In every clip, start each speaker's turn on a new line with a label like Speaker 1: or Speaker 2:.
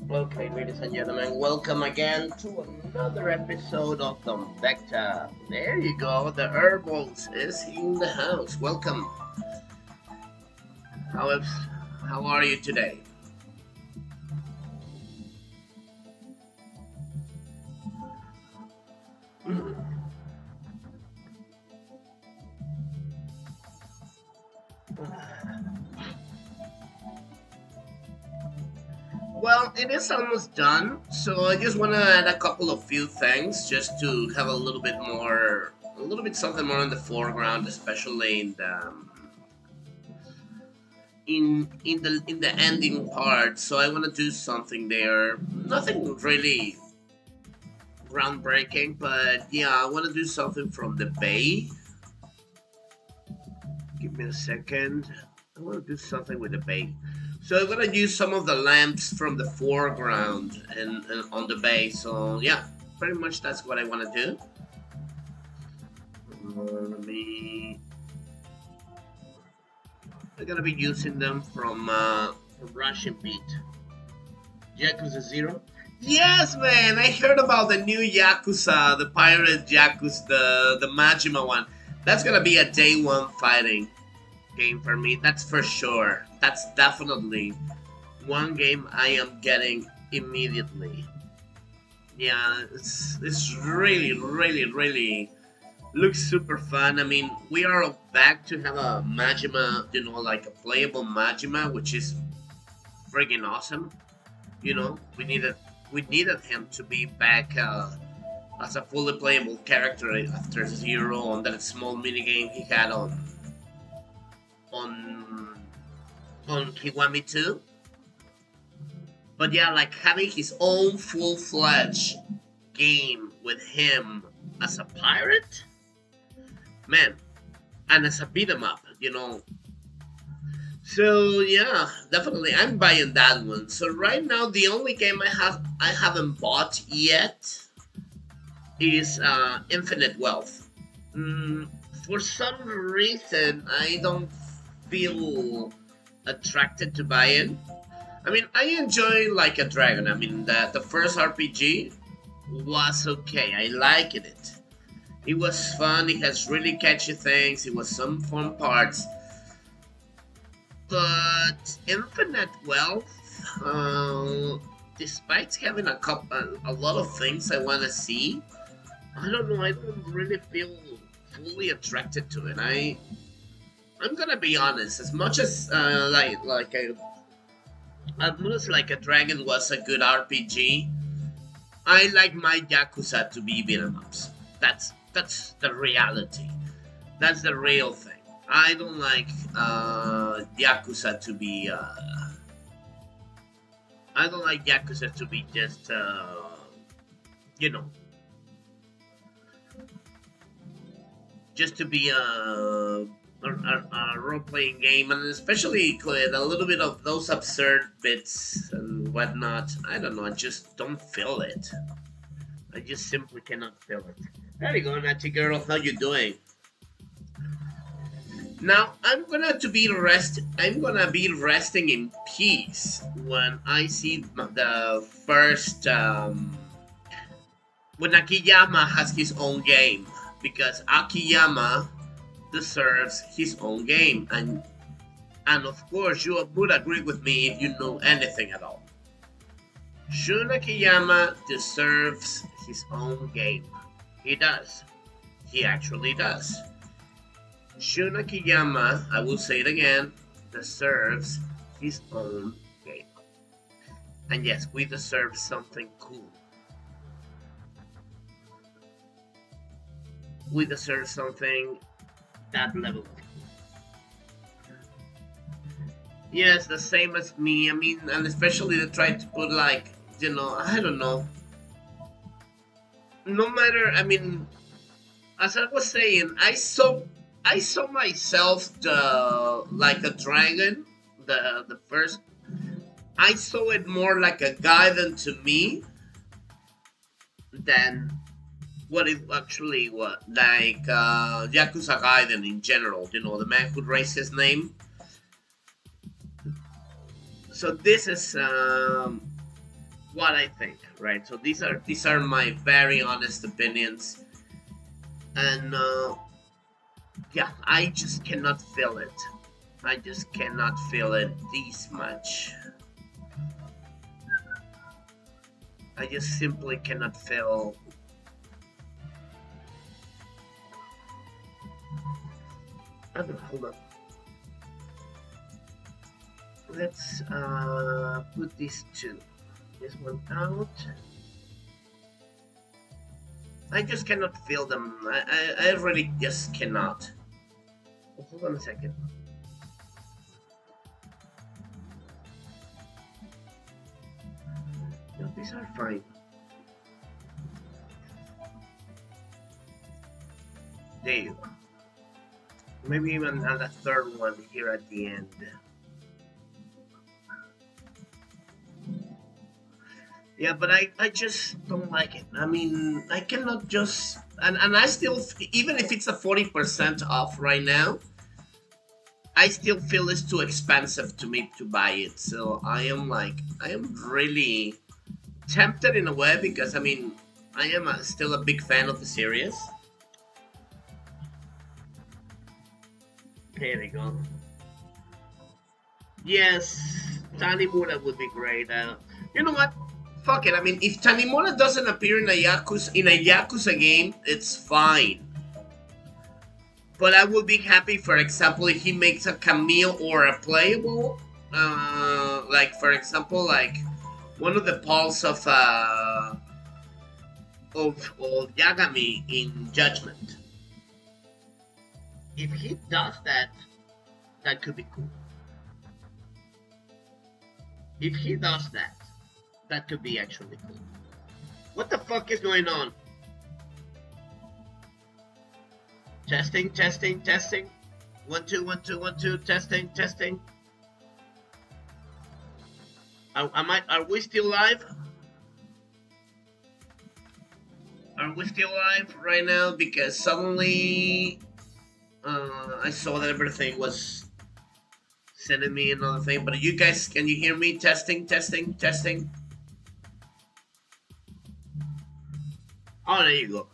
Speaker 1: Okay, ladies and gentlemen, welcome again to another episode of the Vector. There you go, the Herbals is in the house. Welcome. How is, how are you today? Well, it is almost done, so I just want to add a couple of few things just to have a little bit something more in the foreground, especially in the ending part. So I want to do something there. Nothing really groundbreaking, but yeah, I want to do something from the bay. Give me a second. I want to do something with the bay. So I'm gonna use some of the lamps from the foreground and on the bay. So yeah, pretty much that's what I want to do. Let me. I'm gonna be using them from Russian Beat. Yakuza Zero. Yes, man, I heard about the new Yakuza, the pirate Yakuza, the Majima one. That's gonna be a day one fighting game for me. That's for sure. That's definitely one game I am getting immediately. Yeah, it's really looks super fun. I mean, we are back to have a Majima, like a playable Majima, which is friggin' awesome. We needed him to be back as a fully playable character after Zero on that small minigame he had on on Kiwami 2. But yeah, like having his own full fledged game with him as a pirate, man, and as a beat 'em up. So yeah, definitely I'm buying that one. So right now the only game I haven't bought yet is Infinite Wealth. Mm, for some reason I don't feel attracted to buy it. I mean, I enjoy Like a Dragon. I mean, the first RPG was okay. I liked it. It was fun. It has really catchy things. It was some fun parts. But Infinite Wealth, despite having a lot of things I want to see, I don't know. I don't really feel fully attracted to it. I'm gonna be honest. As much as as much as Like a Dragon was a good RPG, I like my Yakuza to be beat 'em ups. That's the reality. That's the real thing. I don't like Yakuza to be. I don't like Yakuza to be just you know just to be a role-playing game, and especially with a little bit of those absurd bits and whatnot. I don't know. I just don't feel it. I just simply cannot feel it. There you go, Natty girl. How you doing? Now I'm gonna be resting in peace when I see the first when Akiyama has his own game, because Akiyama deserves his own game, and of course you would agree with me if you know anything at all. Shun Akiyama deserves his own game. He does. He actually does. Shun Akiyama, I will say it again, deserves his own game. And yes, we deserve something cool. We deserve something that level of cool. Yes, the same as me. I mean, and especially they try to put like, I don't know. No matter, I mean, as I was saying, I saw myself like a dragon. The first, I saw it more like a guide to me than what it actually was. Like Yakuza Gaiden in general. The man who raised his name. So this is what I think, right? So these are my very honest opinions, and yeah, I just cannot feel it. I just cannot feel it this much. I just simply cannot feel. I don't know, hold on. Let's put these two. This one out. I just cannot feel them. I really just cannot. Oh, hold on a second. No, these are fine. There you go. Maybe even add a third one here at the end. Yeah, but I just don't like it. I mean, I cannot just... And I still... Even if it's a 40% off right now, I still feel it's too expensive to me to buy it. So I am really tempted in a way, because, I mean, I am still a big fan of the series. There we go. Yes, Tanimura would be great. You know what? Fuck it. I mean, if Tanimura doesn't appear in a Yakuza game, it's fine. But I would be happy, for example, if he makes a cameo or a playable, like for example, like one of the pulls of Yagami in Judgment. If he does that, that could be cool. If he does that, that could be actually cool. What the fuck is going on? Testing, testing, testing. 1 2 1 2 1 2. Testing, testing. Are we still live? Are we still live right now? Because suddenly I saw that everything was sending me another thing. But you guys, can you hear me? Testing, testing, testing. Oh, there you go.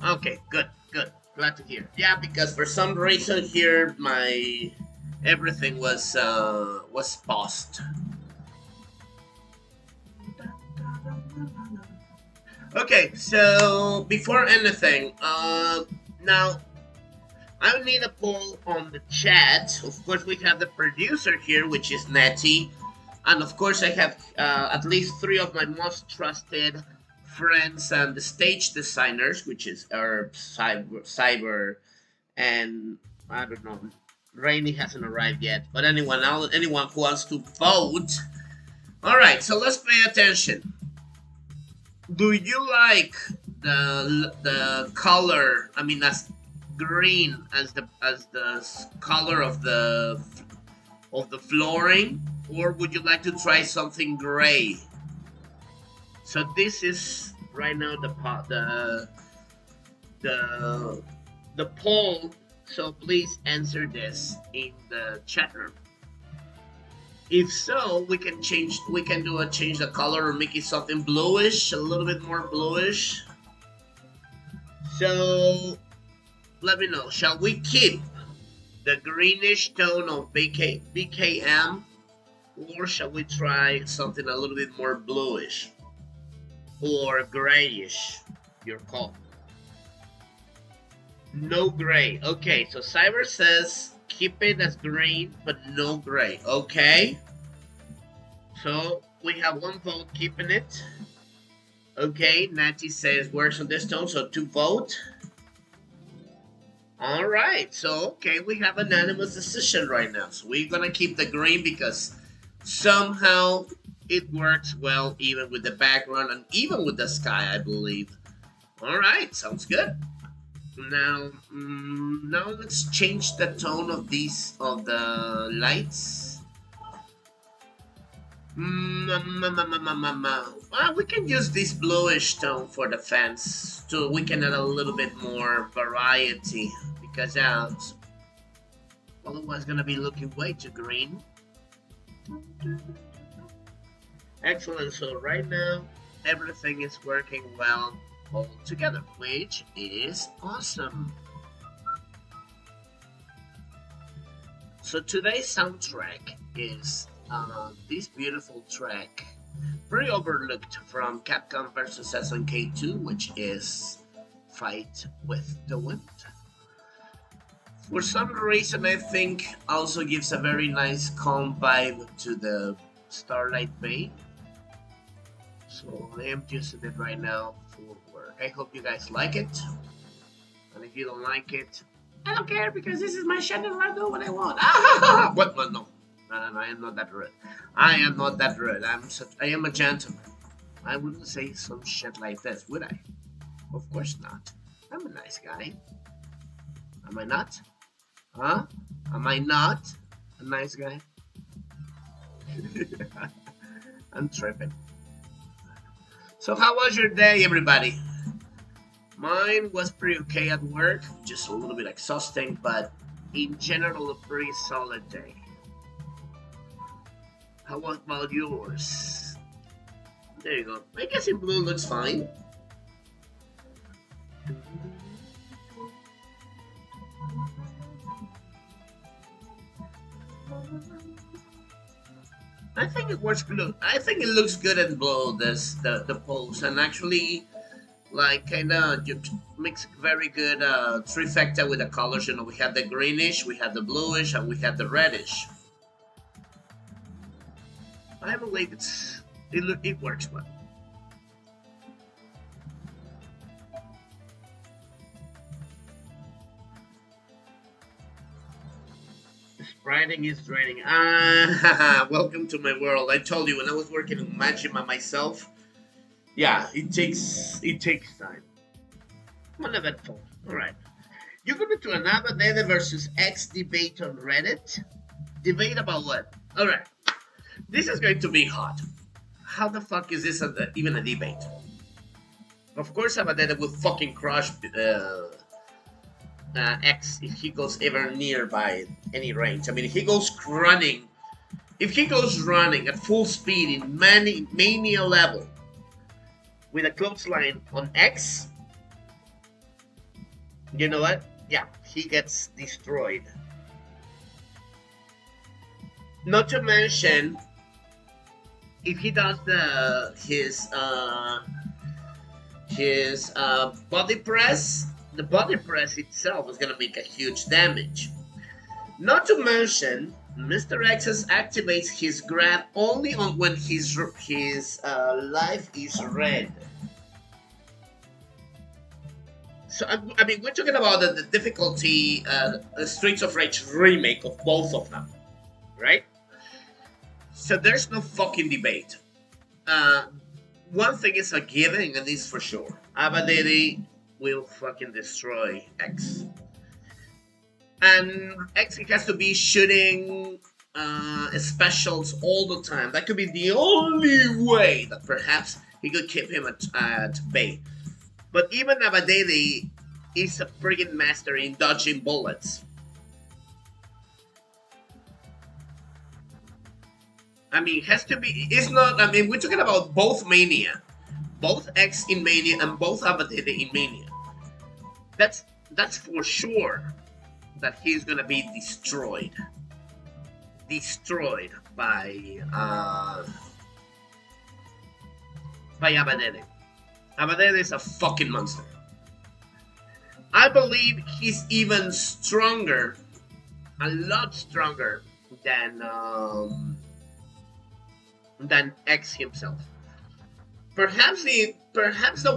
Speaker 1: Okay, good, good. Glad to hear. Yeah, because for some reason here, my everything was paused. Okay, so before anything, now I need a poll on the chat. Of course, we have the producer here, which is Natty. And of course, I have at least 3 of my most trusted friends and the stage designers, which is our Cyber, and I don't know, Rainy hasn't arrived yet. But anyone who wants to vote. All right, so let's pay attention. Do you like the color. I mean, as green as the color of the flooring, or would you like to try something gray? So this is right now the the poll. So please answer this in the chat room. If so, we can change. We can do a change the color or make it something bluish, a little bit more bluish. So let me know. Shall we keep the greenish tone of BKM, or shall we try something a little bit more bluish or grayish? Your call. No gray. Okay, so Cyber says keep it as green, but no gray. Okay. So we have one vote keeping it. Okay, Natty says works on this tone, so 2 vote. All right, so okay, we have an unanimous decision right now. So we're gonna keep the green because somehow it works well even with the background and even with the sky, I believe. All right, sounds good. Now, now let's change the tone of the lights. We can use this bluish tone for the fans so we can add a little bit more variety because otherwise gonna be looking way too green. Excellent. So right now everything is working well all together, which is awesome. So today's soundtrack is this beautiful track, very overlooked, from Capcom vs. SNK 2, which is Fight with the Wind. For some reason, I think also gives a very nice calm vibe to the Starlight Bay. So I am using it right now for work. I hope you guys like it. And if you don't like it, I don't care because this is my channel. I do what I want. What? No. I am not that rude. I am not that rude. I am a gentleman. I wouldn't say some shit like this, would I? Of course not. I'm a nice guy. Am I not? Huh? Am I not a nice guy? I'm tripping. So how was your day, everybody? Mine was pretty okay at work, just a little bit exhausting, but in general a pretty solid day. How about yours? There you go. I guess in blue looks fine. I think it works blue. I think it looks good in blue, the pose, and actually like kinda makes very good trifecta with the colors. You know, we have the greenish, we have the bluish, and we have the reddish. I believe it works well. Writing is draining. Welcome to my world. I told you when I was working on Majima myself. Yeah, it takes time. Uneventful. All right. You're going to another Data versus X debate on Reddit. Debate about what? All right. This is going to be hot. How the fuck is this even a debate? Of course, Abadeta will fucking crush X if he goes ever nearby any range. I mean, if he goes running at full speed in mania level with a clothesline on X, you know what? Yeah, he gets destroyed. Not to mention, if he does his body press, the body press itself is gonna make a huge damage. Not to mention, Mr. X activates his grab only on when his life is red. So I mean, we're talking about the difficulty, the Streets of Rage remake of both of them, right? So there's no fucking debate. one thing is a given, and this for sure. Abadede will fucking destroy X. And X has to be shooting specials all the time. That could be the only way that perhaps he could keep him at bay. But even Abadede is a friggin' master in dodging bullets. I mean, it has to be. It's not. I mean, we're talking about both Mania, both X in Mania and both Abadede in Mania. That's for sure that he's gonna be destroyed by Abadede. Abadede is a fucking monster. I believe he's even stronger, a lot stronger than X himself. Perhaps the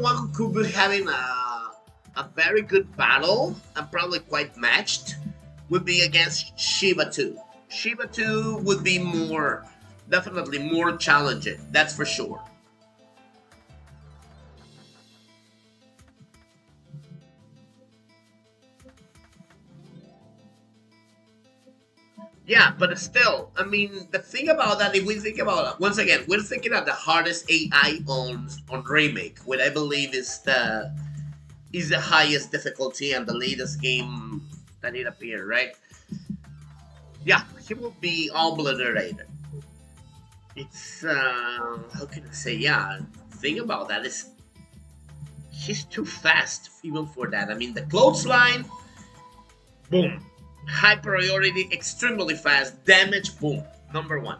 Speaker 1: one who could be having a very good battle and probably quite matched would be against Shiva 2. Shiva 2 would be definitely more challenging, that's for sure. Yeah, but still, I mean, the thing about that, if we think about it, once again, we're thinking of the hardest AI on remake, which I believe is the highest difficulty and the latest game that it appeared, right? Yeah, he will be obliterated. It's how can I say? Yeah, thing about that is he's too fast even for that. I mean, the clothesline, boom, high priority, extremely fast, damage, boom, number one.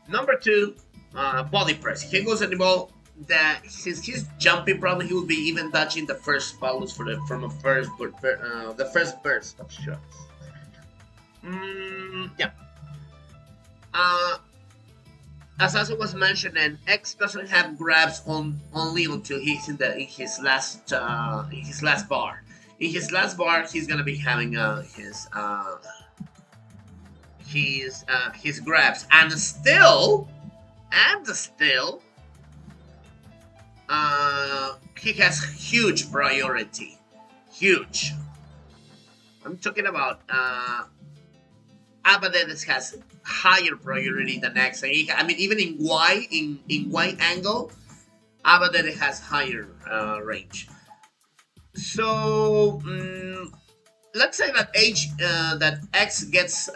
Speaker 1: Number two, body press. He goes at the ball. That since he's jumping, probably he will be even dodging the first follows from the first burst of shots. Yeah. Uh, as also was mentioned, and X doesn't have grabs only until he's in his last bar. In his last bar, he's gonna be having his grabs, and still, he has huge priority. Huge. I'm talking about Abadede has higher priority than X. I mean, even in Y angle, Abadede has higher range. So let's say that X gets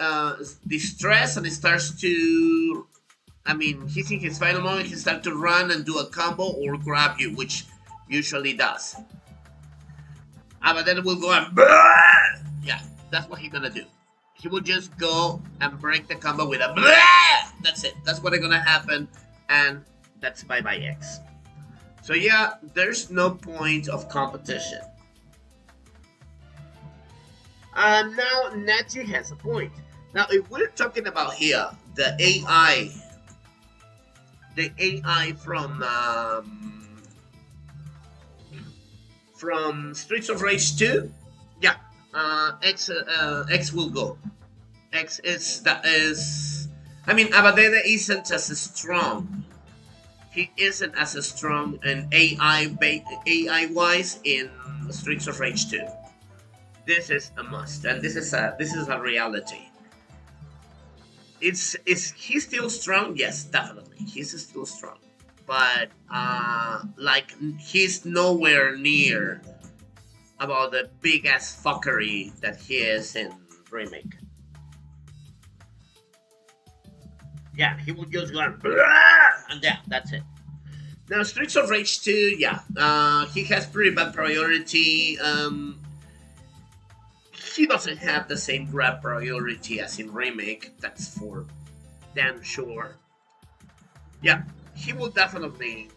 Speaker 1: distressed and it starts to. I mean, he's in his final moment. He starts to run and do a combo or grab you, which usually does. Abadede will go and yeah, that's what he's gonna do. He will just go and break the combo with a that's it. That's what's gonna happen, and that's bye bye X. So yeah, there's no point of competition. Now Natty has a point. Now, if we're talking about here the AI from Streets of Rage 2, yeah, X will go. X is. I mean, Abadede isn't as strong. He isn't as strong in AI wise in Streets of Rage 2. This is a must, and this is a reality. Is he still strong? Yes, definitely, he's still strong, but like he's nowhere near about the big ass fuckery that he is in remake. Yeah, he will just go and yeah, that's it. Now, Streets of Rage 2, yeah, he has pretty bad priority. He doesn't have the same grab priority as in remake. That's for damn sure. Yeah, he will definitely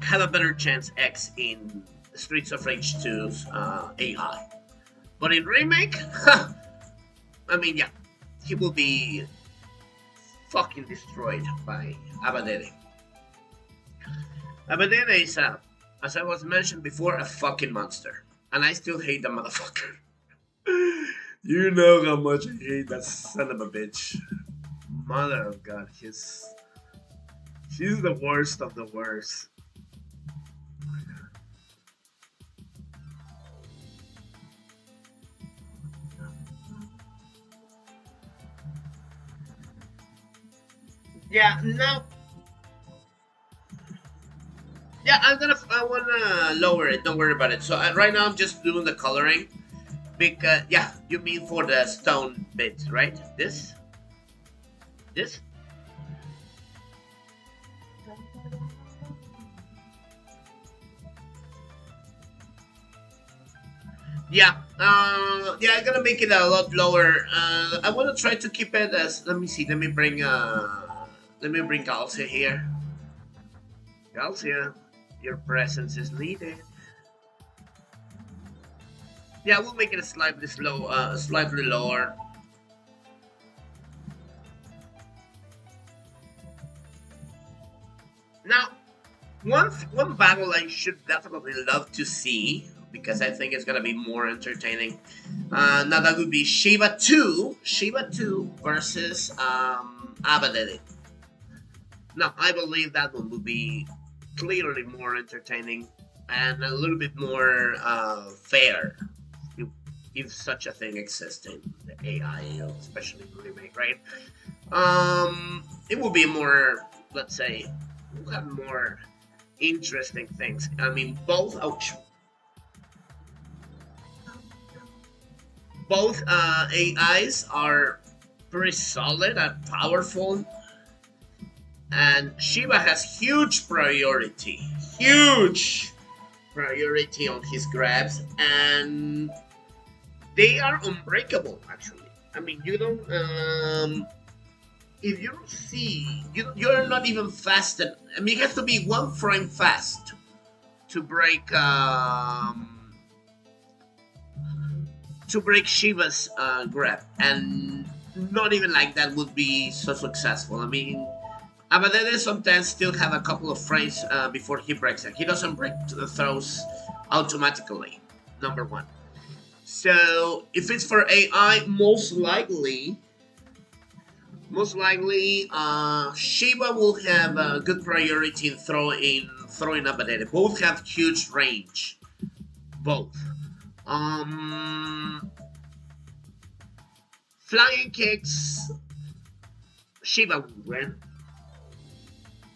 Speaker 1: have a better chance X in Streets of Rage 2's AI. But in remake, I mean, yeah, he will be fucking destroyed by Abadede. Abadede is, as I was mentioned before, a fucking monster. And I still hate the motherfucker. You know how much I hate that son of a bitch. Mother of God, she's the worst of the worst. Yeah, now, yeah, I wanna lower it. Don't worry about it. So right now I'm just doing the coloring because, yeah, you mean for the stone bits, right? This. Yeah, yeah, I'm gonna make it a lot lower. I want to try to keep it as. Let me see. Let me bring Galcia here. Galcia, your presence is needed. Yeah, we'll make it a slightly slow, slightly lower. Now, one battle I should definitely love to see because I think it's gonna be more entertaining. Now that would be Shiva 2 versus Abadede. Now I believe that one would be clearly more entertaining and a little bit more fair, if, if such a thing exists in the AI, especially in remake, right? It will be more, let's say, we'll have more interesting things. I mean, both AIs are pretty solid and powerful, and Shiba has huge priority on his grabs, and they are unbreakable. Actually, I mean, you don't. If you don't see, you're not even fast. I mean, it has to be one frame fast to break. To break Shiva's grab, and not even like that would be so successful. I mean, Abadede sometimes still have a couple of frames before he breaks it. He doesn't break the throws automatically. Number one. So if it's for AI, most likely, Shiva will have a good priority in throwing Abadede. Both have huge range. Both. Um, Flying kicks, Shiva will win.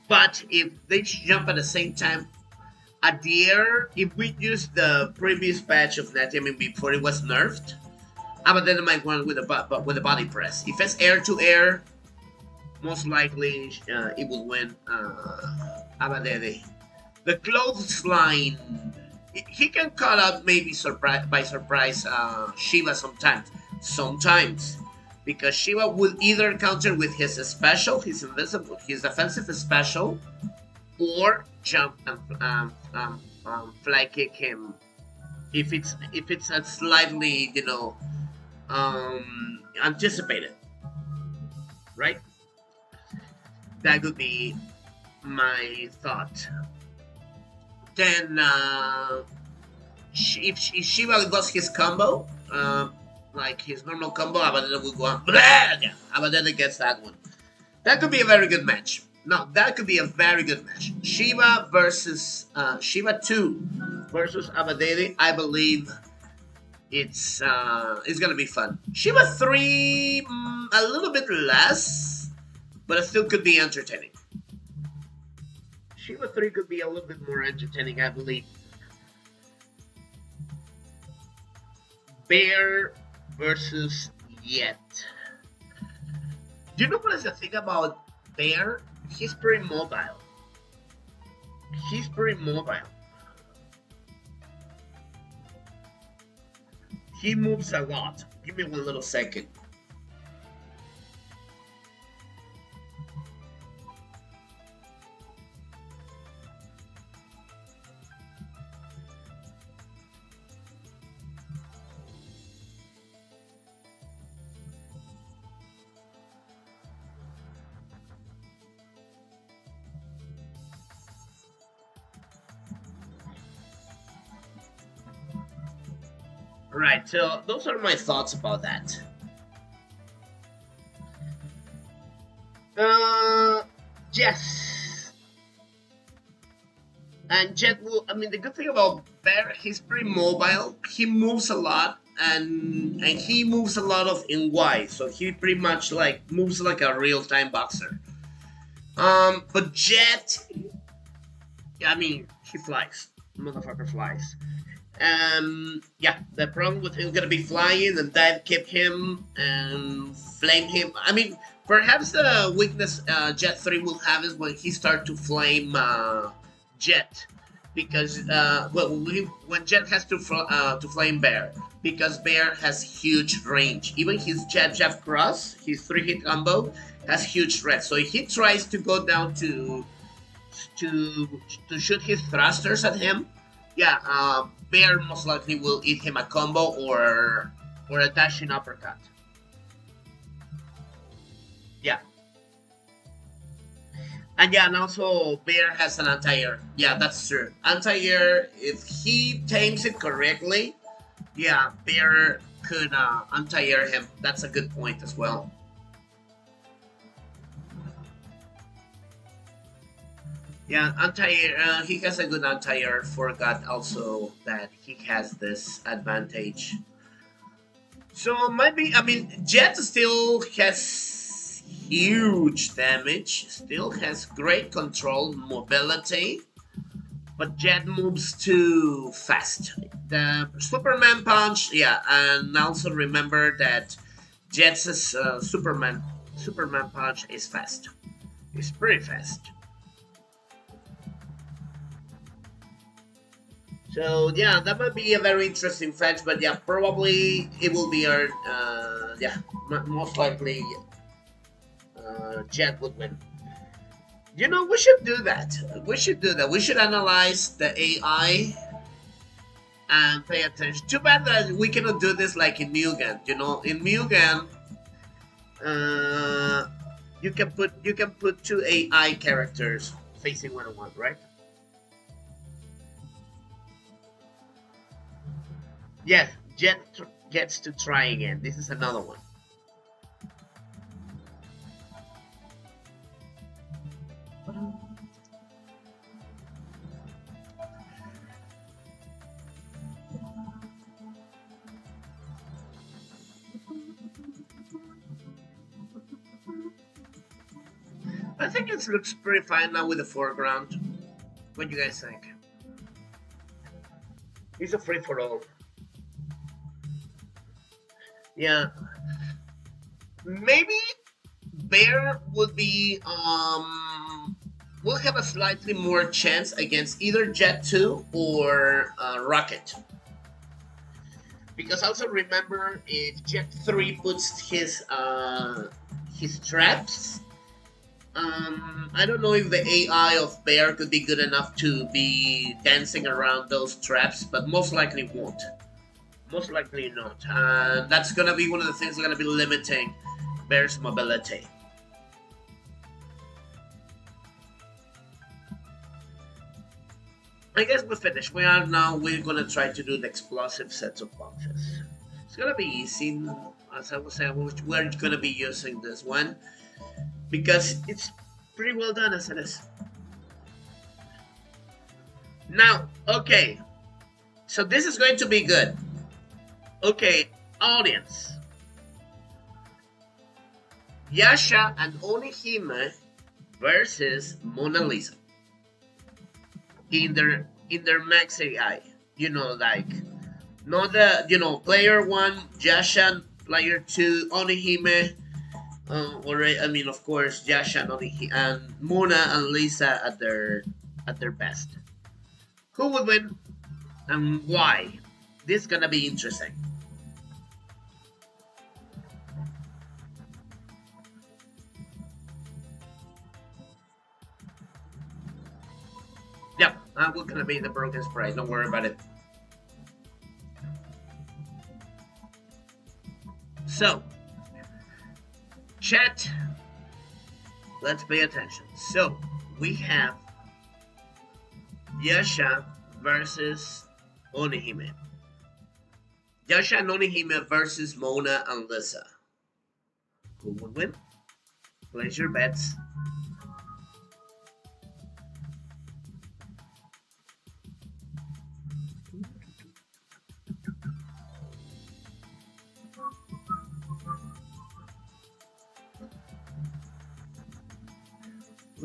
Speaker 1: But if they jump at the same time, at the air, if we use the previous patch of Natiamin before it was nerfed, Abadede might win with a body press. If it's air to air, most likely it will win Abadede. The clothesline, he can cut out maybe surprise Shiva sometimes. Sometimes. Because Shiva will either counter with his special, his invisible, his offensive special, or jump and fly kick him. If it's a slightly anticipated, right? That would be my thought. Then if Shiva does his combo, like his normal combo, Abadede will go on. Abadede gets that one. That could be a very good match. No, that could be a very good match. Shiva versus Shiva 2 versus Abadede. I believe it's gonna be fun. Shiva 3, a little bit less, but it still could be entertaining. Shiva 3 could be a little bit more entertaining, I believe. Bear versus Yet. Do you know what is the thing about Bear? He's pretty mobile. He's pretty mobile. He moves a lot. Give me one little second. Right, so those are my thoughts about that. Uh, yes. And Jet will, I mean, the good thing about Bear, he's pretty mobile. He moves a lot, and he moves a lot of in Y, so he pretty much like moves like a real time boxer. But Jet, I mean, he flies. Motherfucker flies. Yeah, the problem with him gonna be flying, and that kept him and flame him. I mean, perhaps the weakness Jet 3 will have is when he start to flame Jet, because when Jet has to flame Bear, because Bear has huge range. Even his Jet Cross, his 3-hit combo, has huge range. So if he tries to go down to to shoot his thrusters at him, yeah, Bear most likely will eat him a combo or a dashing uppercut. Yeah, and yeah, and also Bear has an anti-air. Yeah, that's true. Anti-air, if he tames it correctly, yeah, Bear could anti-air him. That's a good point as well. Yeah, anti-air. He has a good anti-air. Forgot also that he has this advantage. So maybe, I mean, Jet still has huge damage. Still has great control, mobility, but Jet moves too fast. The Superman punch, yeah, and also remember that Jet's Superman punch is fast. It's pretty fast. So yeah, that might be a very interesting fetch, but yeah, probably it will be our yeah, most likely Jet would win. You know, we should do that. We should do that. We should analyze the AI and pay attention. Too bad that we cannot do this like in Mugen. You know, in Mugen, uh, you can put two AI characters facing one on one, right? Yes, gets to try again. This is another one. I think it looks pretty fine now with the foreground. What do you guys think? It's a free for all. Yeah, maybe Bear would be will have a slightly more chance against either Jet 2 or Rocket. Because also remember, if Jet 3 puts his traps, I don't know if the AI of Bear could be good enough to be dancing around those traps, but most likely won't. Most likely not. And that's gonna be one of the things that's gonna be limiting Bear's mobility. I guess we're finished. We're gonna try to do the explosive sets of boxes. It's gonna be easy. As I was saying, we're gonna be using this one because it's pretty well done as it is. Now, okay. So this is going to be good. Okay, audience. Yasha and Onihime versus Mona Lisa in their max AI. You know, like not the player one Yasha, player two Onihime, or I mean of course Yasha and and Mona and Lisa at their best. Who would win and why? This is gonna be interesting. Yep, we're gonna be the broken sprite. Don't worry about it. So, chat, let's pay attention. So, we have Yasha versus Onihime. Yasha and Onihime versus Mona and Lisa. Who would win? Place your bets.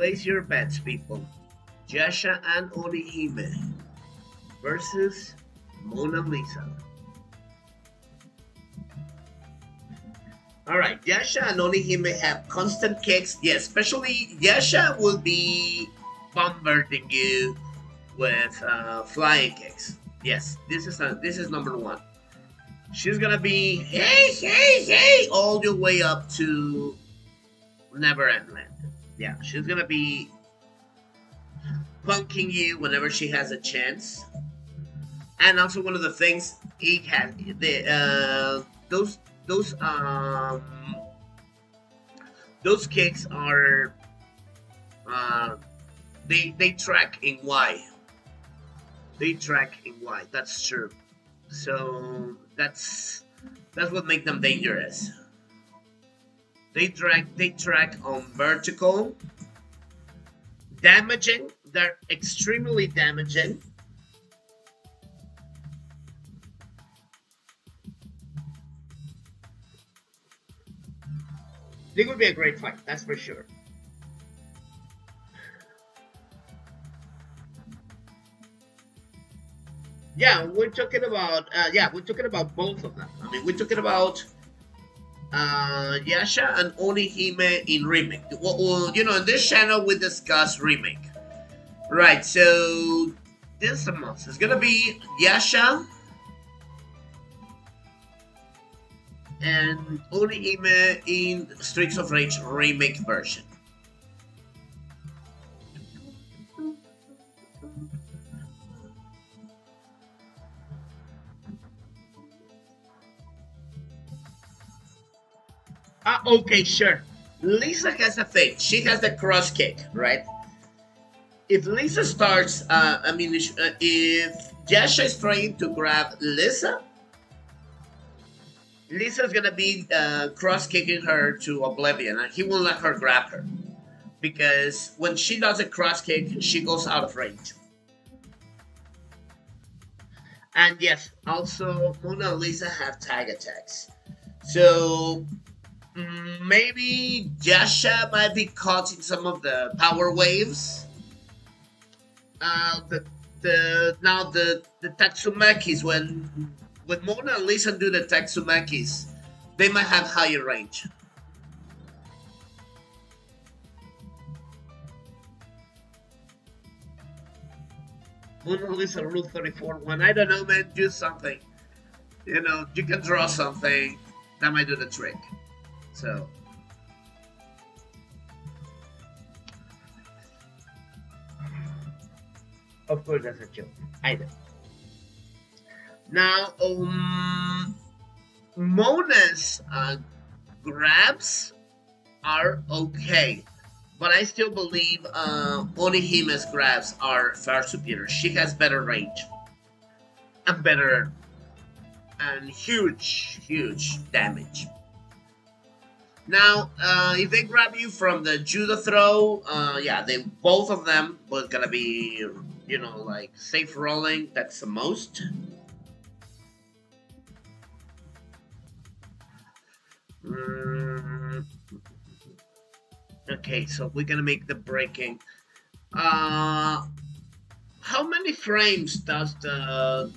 Speaker 1: Place your bets, people. Yasha and Orihime versus Mona Lisa. Alright, Yasha and Orihime have constant kicks. Yeah, especially Yasha will be bombarding you with flying kicks. Yes, this is number one. She's gonna be hey all the way up to Never End Land. Yeah, she's gonna be punking you whenever she has a chance. And also one of the things it has those kicks are they track in Y. They track in Y. That's true. So that's what makes them dangerous. They track on vertical, damaging. They're extremely damaging. It would be a great fight, that's for sure. Yeah, we're talking about both of them. I mean, we're talking about Yasha and Orihime in remake. Well, you know, in this channel we discuss remake. Right, so this month is gonna be Yasha and Orihime in Streets of Rage remake version. Okay, sure. Lisa has a thing. She has the cross kick, right? If Lisa starts, if Yasha is trying to grab Lisa, Lisa's gonna be cross kicking her to oblivion, and he won't let her grab her because when she does a cross kick, she goes out of range. And yes, also Mona and Lisa have tag attacks, so maybe Yasha might be caught in some of the power waves. The Tatsumakis, when Mona and Lisa do the Tatsumakis, they might have higher range. Mona and Lisa rule 34. When I don't know, man, do something. You know, you can draw something that might do the trick. So. Of course, that's a joke. I know. Now, Mona's grabs are okay, but I still believe Onihime's grabs are far superior. She has better range and better and huge damage. Now, if they grab you from the judo throw, yeah, they both of them was gonna be, you know, like safe rolling. That's the most. Okay, so we're gonna make the breaking. How many frames does the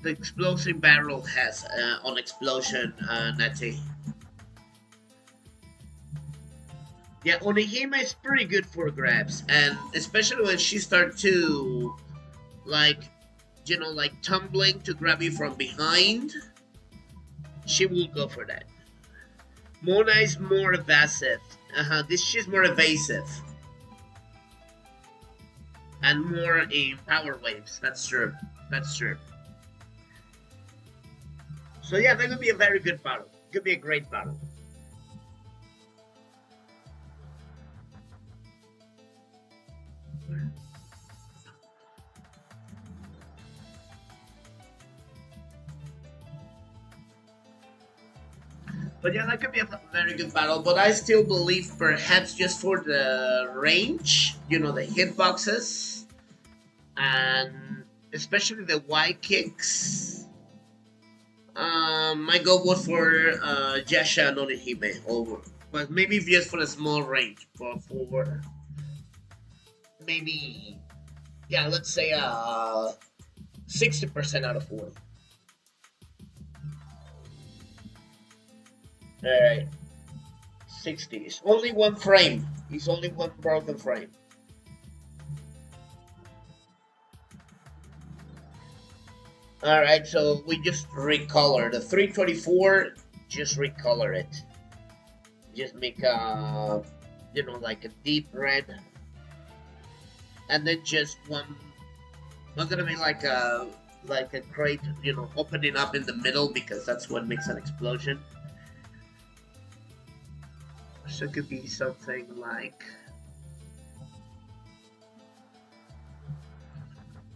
Speaker 1: explosive barrel has on explosion, Natty? Yeah, Onihime is pretty good for grabs, and especially when she starts to, like, you know, like tumbling to grab you from behind, she will go for that. Mona is more evasive. She's more evasive. And more in power waves. That's true. That's true. So yeah, that could be a very good battle. Could be a great battle. But yeah, that could be a very good battle. But I still believe perhaps just for the range, you know, the hitboxes, and especially the Y kicks, my goal was for Yasha and Onihime but maybe just for a small range, for maybe, yeah, let's say 60% out of 40. All right, 60. It's only one frame. It's only one broken frame. All right, so we just recolor the 324. Just recolor it. Just make a, like a deep red, and then just one. Not gonna be like a crate, opening up in the middle because that's what makes an explosion. So it could be something like.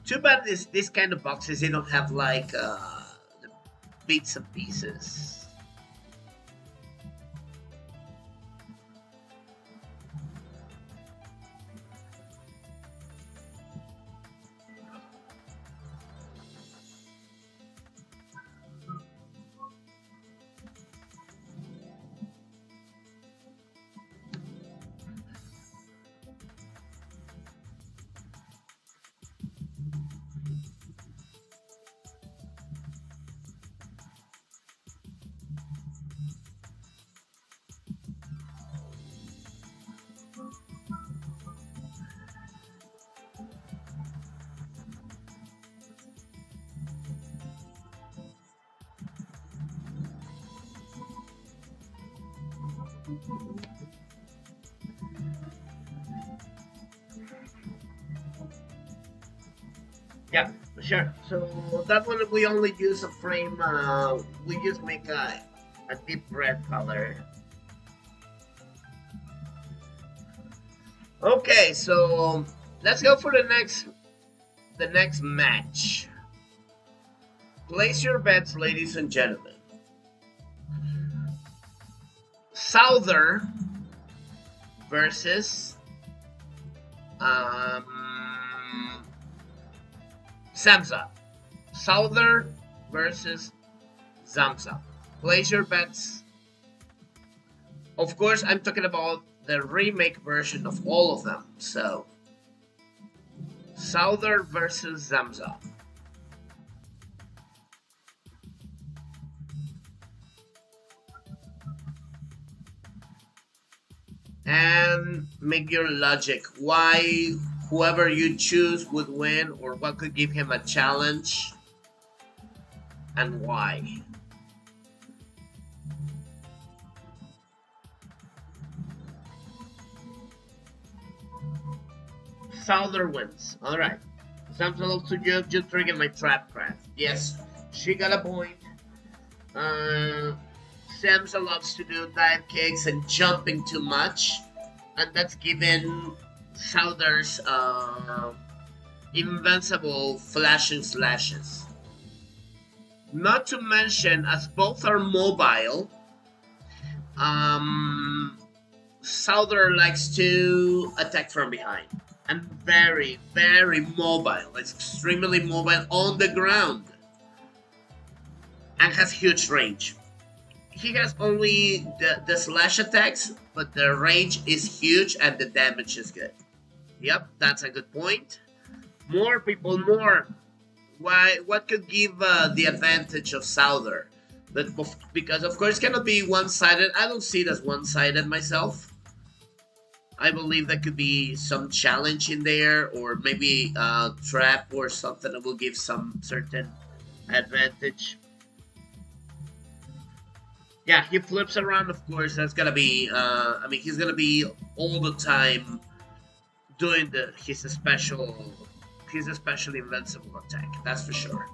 Speaker 1: Too bad this kind of boxes they don't have like the bits and pieces. Yeah, sure. So that one we only use a frame. We just make a deep red color. Okay, so let's go for the next match. Place your bets, ladies and gentlemen. Souther versus Samsa. Souther versus Zamsa. Place your bets. Of course, I'm talking about the remake version of all of them. So, Souther versus Zamsa. And make your logic. Why whoever you choose would win, or what could give him a challenge, and why. Souther wins. Alright. Samson loves to just trigger my trap craft. Yes, she got a point. Samson loves to do dive kicks and jumping too much, and that's given Souther's invincible flashing slashes. Not to mention, as both are mobile, Souther likes to attack from behind. And very, very mobile. It's extremely mobile on the ground. And has huge range. He has only the slash attacks, but the range is huge and the damage is good. Yep, that's a good point. More people, more. Why? What could give the advantage of Souther? Because of course it cannot be one-sided. I don't see it as one-sided myself. I believe there could be some challenge in there, or maybe a trap or something that will give some certain advantage. Yeah, he flips around, of course. That's gonna be, he's gonna be all the time doing his special invincible attack. That's for sure.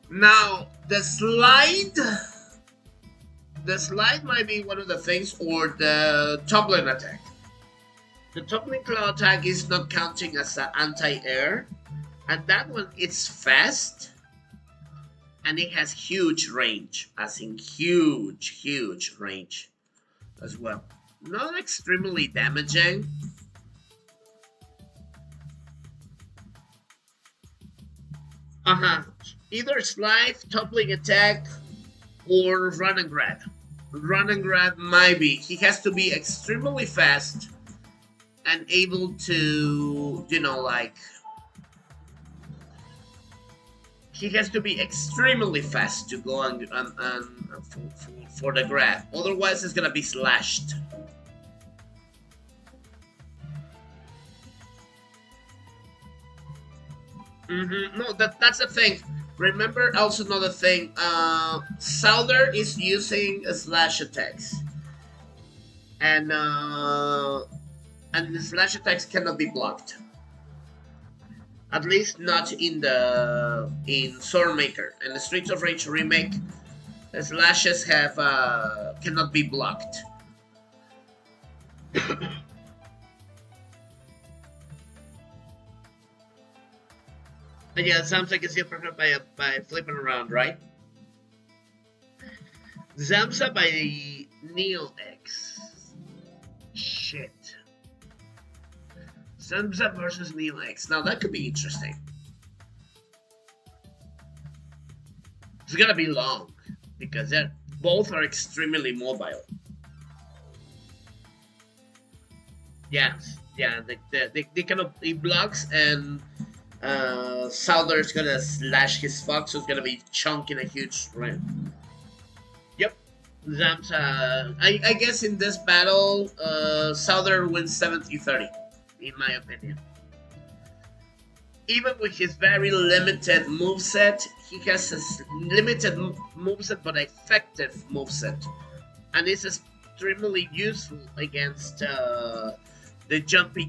Speaker 1: Now, the slide might be one of the things, or the tumbling attack. The tumbling claw attack is not counting as an anti-air, and that one it's fast, and it has huge range, as in huge range as well. Not extremely damaging. Either slide, tumbling attack, or run and grab. Run and grab might be. He has to be extremely fast and able to, like, he has to be extremely fast to go for the grab. Otherwise, it's gonna be slashed. No, that's the thing. Remember also another thing. Souther is using a slash attacks, and the slash attacks cannot be blocked. At least not in SORmaker. And the Streets of Rage remake, the slashes have cannot be blocked. But yeah, it sounds like it's different by flipping around, right? Zamsa by Neo X. Shit. Zamsa versus Neo X. Now that could be interesting. It's gonna be long because both are extremely mobile. Yes, yeah, they kind of he blocks and Souther's gonna slash his fox, so it's gonna be chunking a huge rim. Yep, Zamsa. I guess in this battle, Souther wins 70-30, in my opinion. Even with his very limited moveset, he has a limited moveset but effective moveset, and it's extremely useful against the jumpy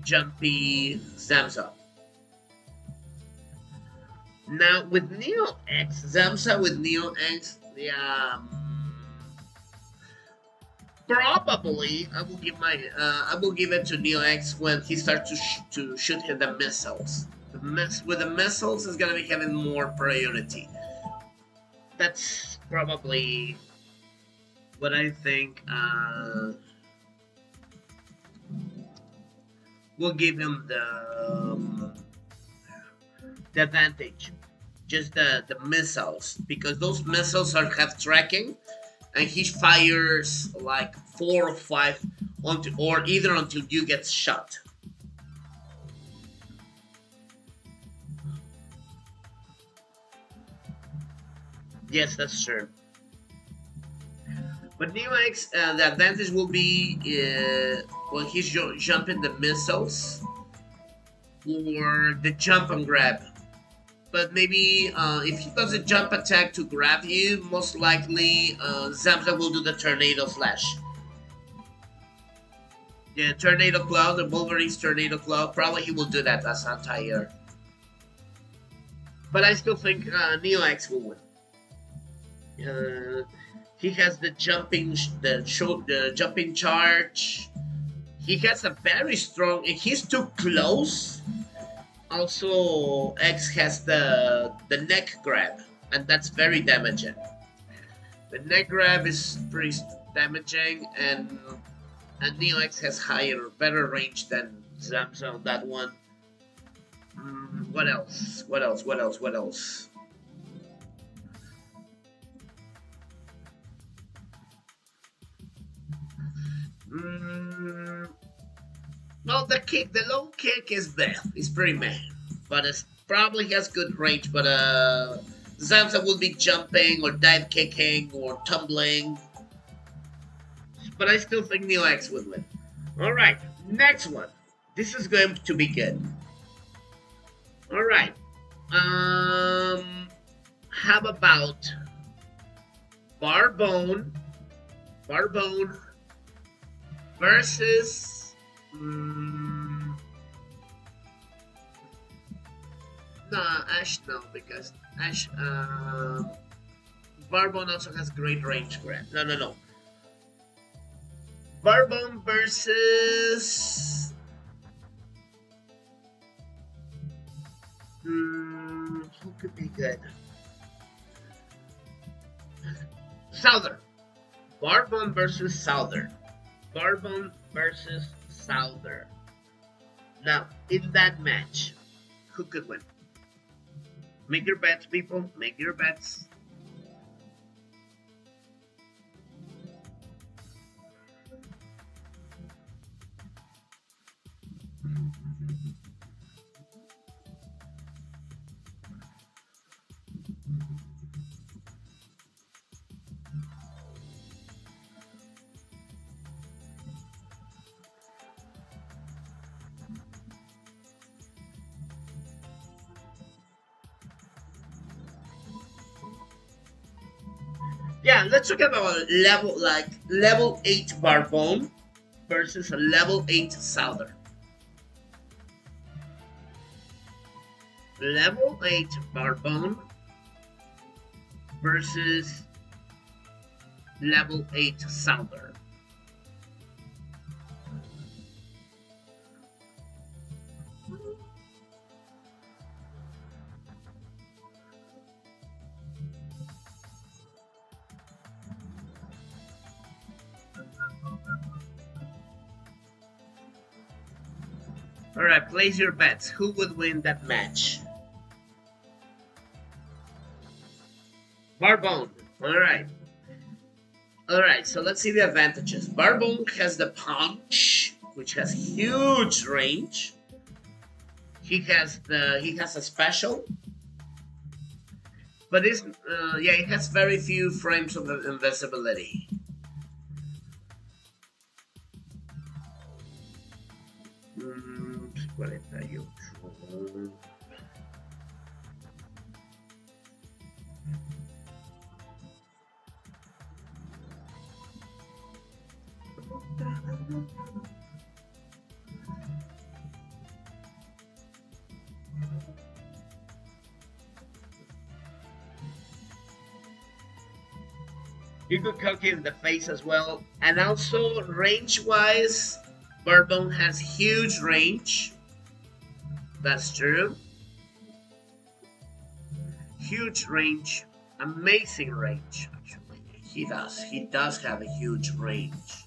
Speaker 1: Zamsa. Now with Neo X, Zamsa with Neo X, yeah, probably I will give it to Neo X when he starts to shoot him the missiles. With the missiles is gonna be having more priority. That's probably what I think. Will give him the advantage. Just the missiles, because those missiles have tracking, and he fires like 4 or 5 or either until you get shot. Yes, that's true. But Neo X, the advantage will be when he's jumping the missiles or the jump and grab. But maybe if he does a jump attack to grab you, most likely Zamsa will do the Tornado Slash. Yeah, Tornado Cloud, the Wolverine's Tornado Cloud, probably he will do that as anti-air. But I still think Neo X will win. He has the jumping charge. He has a very strong. If he's too close, also X has the neck grab, and that's very damaging. The neck grab is pretty damaging, and Neo X has better range than Zamsa on that one. What else? What else? What else? What else? Well, the low kick is there. It's pretty meh, but it probably has good range. But Zamsa will be jumping or dive kicking or tumbling. But I still think Neo X would win. All right, next one. This is going to be good. All right. How about Barbone versus Ash, no, because Ash Barbone also has great range grab. No. Barbone versus who could be good? Souther. Barbone versus Souther. Barbone versus Souther. Now, in that match, who could win? Make your bets, people. Make your bets. Yeah, let's talk about level 8 Barbone versus a level 8 Souther. Level 8 Barbone versus level 8 Souther. Alright, place your bets. Who would win that match? Barbone. Alright. Alright, so let's see the advantages. Barbone has the punch, which has huge range. He has a special, but it has very few frames of invisibility. Mm, 48. You could cook it in the face as well. And also, range-wise, Barbone has huge range. That's true. Huge range. Amazing range, actually. He does. He does have a huge range.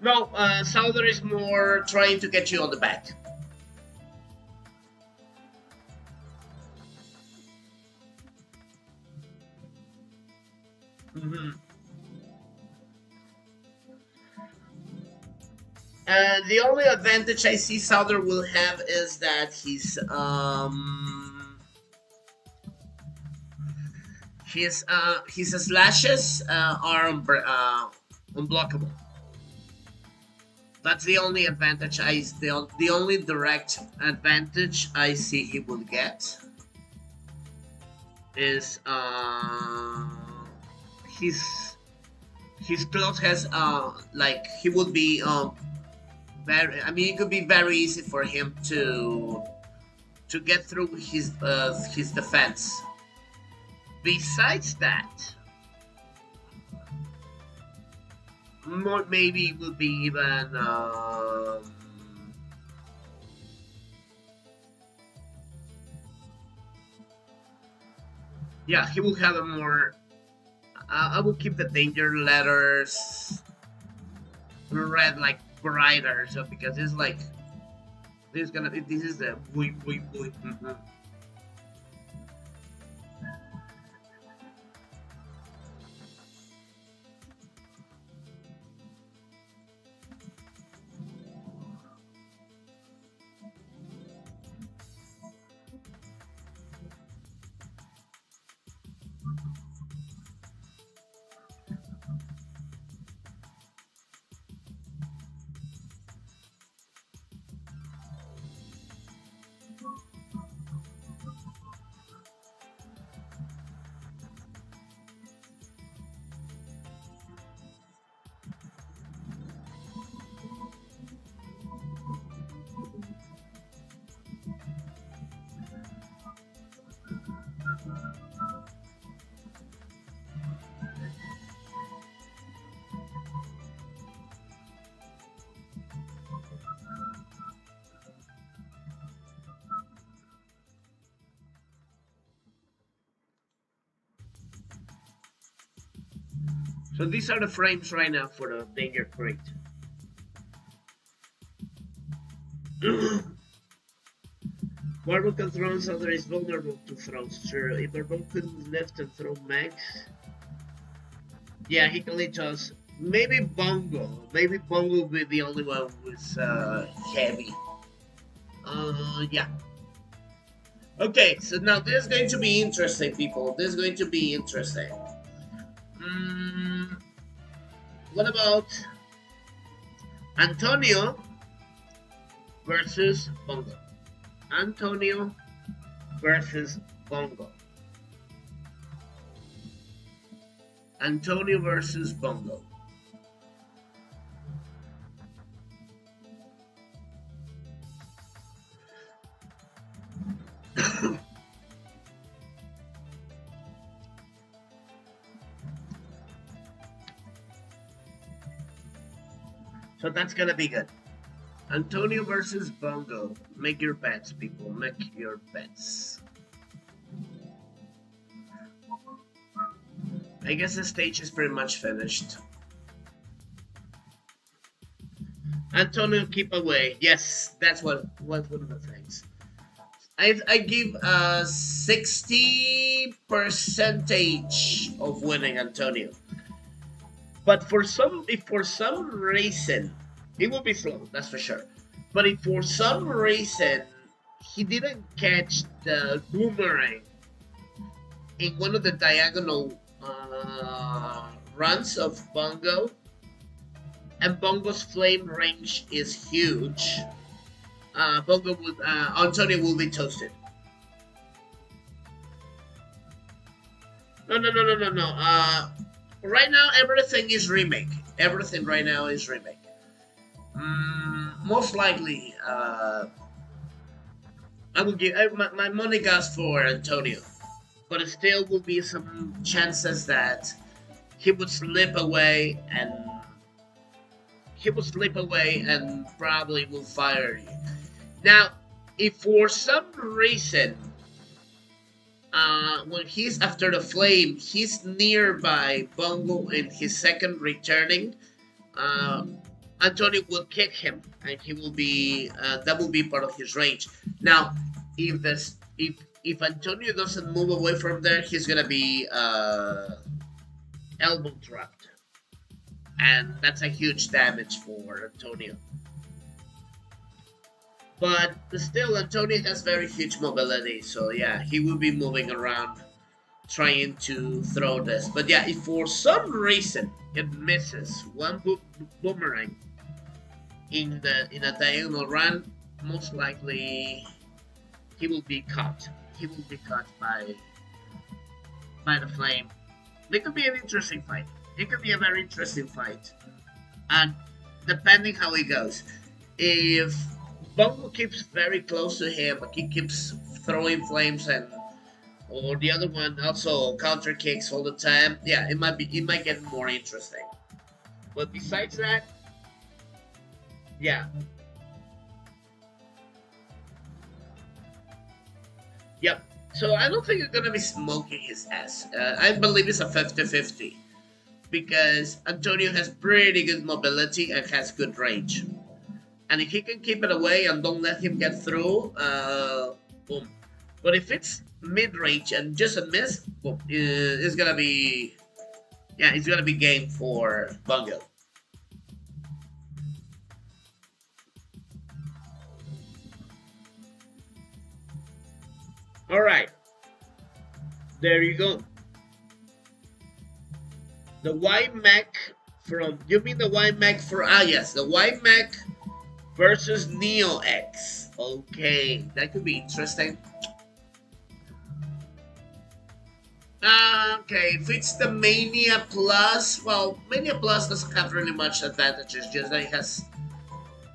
Speaker 1: No, Souther is more trying to get you on the back. Mm-hmm. The only advantage I see Souther will have is that his slashes are unblockable. That's the only advantage the only direct advantage I see he will get is his clothes has like he would be very. I mean, it could be very easy for him to get through his defense. Besides that, more maybe it will be even. Yeah, he will have a more. I will keep the danger letters red, like brighter, so because it's like this is the mm-hmm. So these are the frames right now for the danger crate. Marble can throw, so there is vulnerable to throws. Sure, if Marble could lift and throw max, yeah, he can lead us. Maybe Bongo. Maybe Bongo will be the only one who's heavy. Yeah. Okay, so now this is going to be interesting, people. This is going to be interesting. What about Antonio versus Bongo? Antonio versus Bongo. Antonio versus Bongo. So that's gonna be good. Antonio versus Bongo. Make your bets, people. Make your bets. I guess the stage is pretty much finished. Antonio, keep away. Yes, that's what one of the things. I give a 60 percentage of winning Antonio. But if for some reason it will be slow, that's for sure. But if for some reason he didn't catch the boomerang in one of the diagonal runs of Bongo, and Bongo's flame range is huge, Antonio will be toasted. No. Right now everything is remake. Everything right now is remake. Most likely, I will give my money goes for Antonio, but it still will be some chances that he would slip away and probably will fire you. Now, if for some reason, when he's after the flame, he's nearby Bongo in his second returning, Antonio will kick him, and he will be that will be part of his range. Now, if Antonio doesn't move away from there, he's gonna be elbow dropped, and that's a huge damage for Antonio. But still, Antonio has very huge mobility, so yeah, he will be moving around trying to throw this. But yeah, if for some reason it misses one boomerang in a diagonal run, most likely he will be caught. He will be caught by the flame. It could be an interesting fight. It could be a very interesting fight, and depending how it goes, if Bongo keeps very close to him, but he keeps throwing flames, or the other one also counter kicks all the time. Yeah, it might get more interesting. But besides that, yeah, yep. So I don't think you're gonna be smoking his ass. I believe it's a 50-50 because Antonio has pretty good mobility and has good range. And if he can keep it away and don't let him get through, boom. But if it's mid-range and just a miss, boom, it's gonna be, yeah, it's gonna be game for Bongo. All right, there you go. The Y Mac from, you mean the Y Mac for, yes, the Y Mac versus Neo X. Okay, that could be interesting. Okay, if it's the Mania Plus, well, Mania Plus doesn't have really much advantages, just that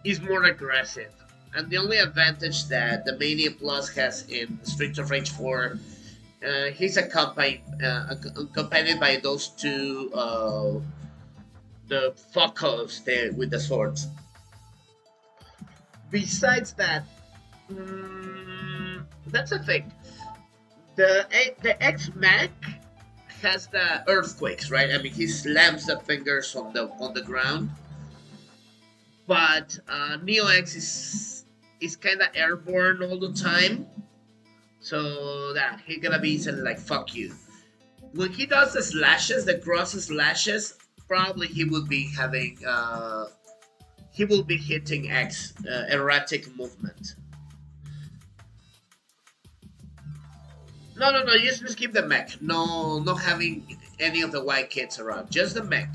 Speaker 1: is more aggressive. And the only advantage that the Mania Plus has in Streets of Rage 4, he's accompanied by those two, the fuckos there with the swords. Besides that, that's the thing. The X Mac has the earthquakes, right? I mean, he slams the fingers on the ground, but Neo X is kind of airborne all the time, so that he gonna be easily like fuck you. When he does the slashes, the cross slashes, probably he will be having he will be hitting X erratic movement. No. Just keep the mech. No, not having any of the white kids around. Just the mech.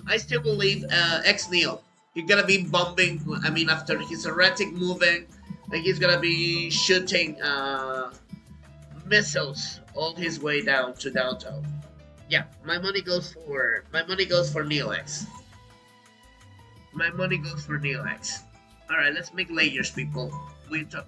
Speaker 1: I still believe X Neo. He's gonna be bombing. I mean, after his erratic moving, and he's gonna be shooting missiles all his way down to downtown. Yeah, my money goes for Neox. My money goes for Neox. All right, let's make layers, people. We talk.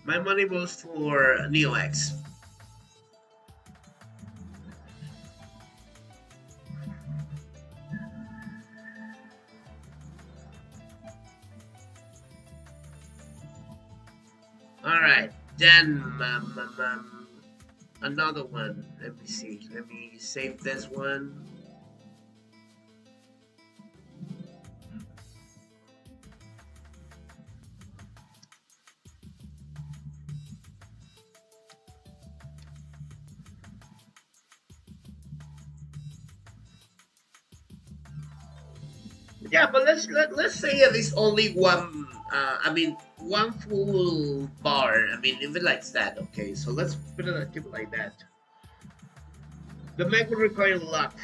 Speaker 1: My money goes for Neox. All right, then another one. Let me see. Let me save this one. Yeah, but let's say at least only one. I mean, one full bar. I mean, if it likes that, okay. So let's keep it like that. The mech would require luck.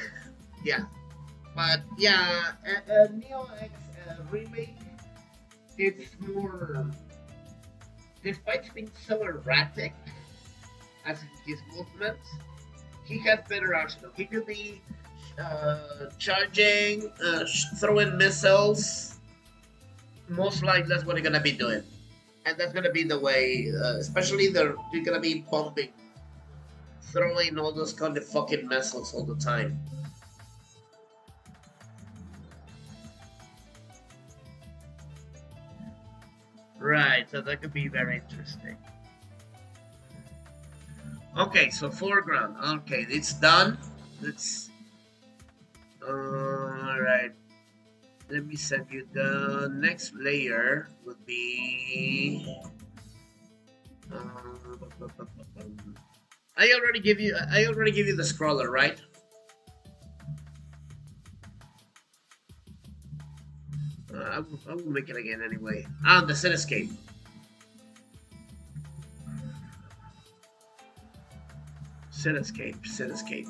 Speaker 1: Yeah, but yeah, Neo X remake. It's more. Despite being so erratic as in his movements, he has better arsenal. He could be charging, throwing missiles. Most likely, that's what they're gonna be doing, and that's gonna be the way. Especially they're gonna be bombing, throwing all those kind of fucking missiles all the time. Right, so that could be very interesting. Okay, so foreground. Okay, it's done. Let's. All right. Let me send you the next layer. Would be. I already give you. I already give you the scroller, right? I will make it again anyway. Ah, the cityscape. Cityscape. Cityscape.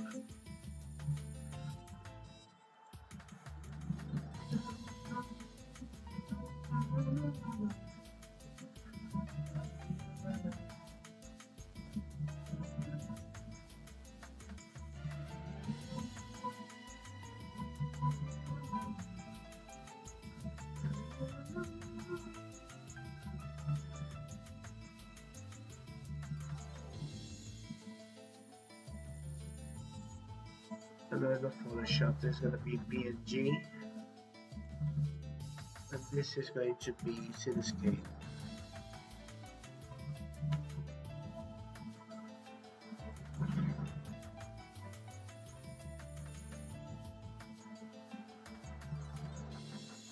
Speaker 1: And then the Photoshop is going to be PNG, and this is going to be cityscape.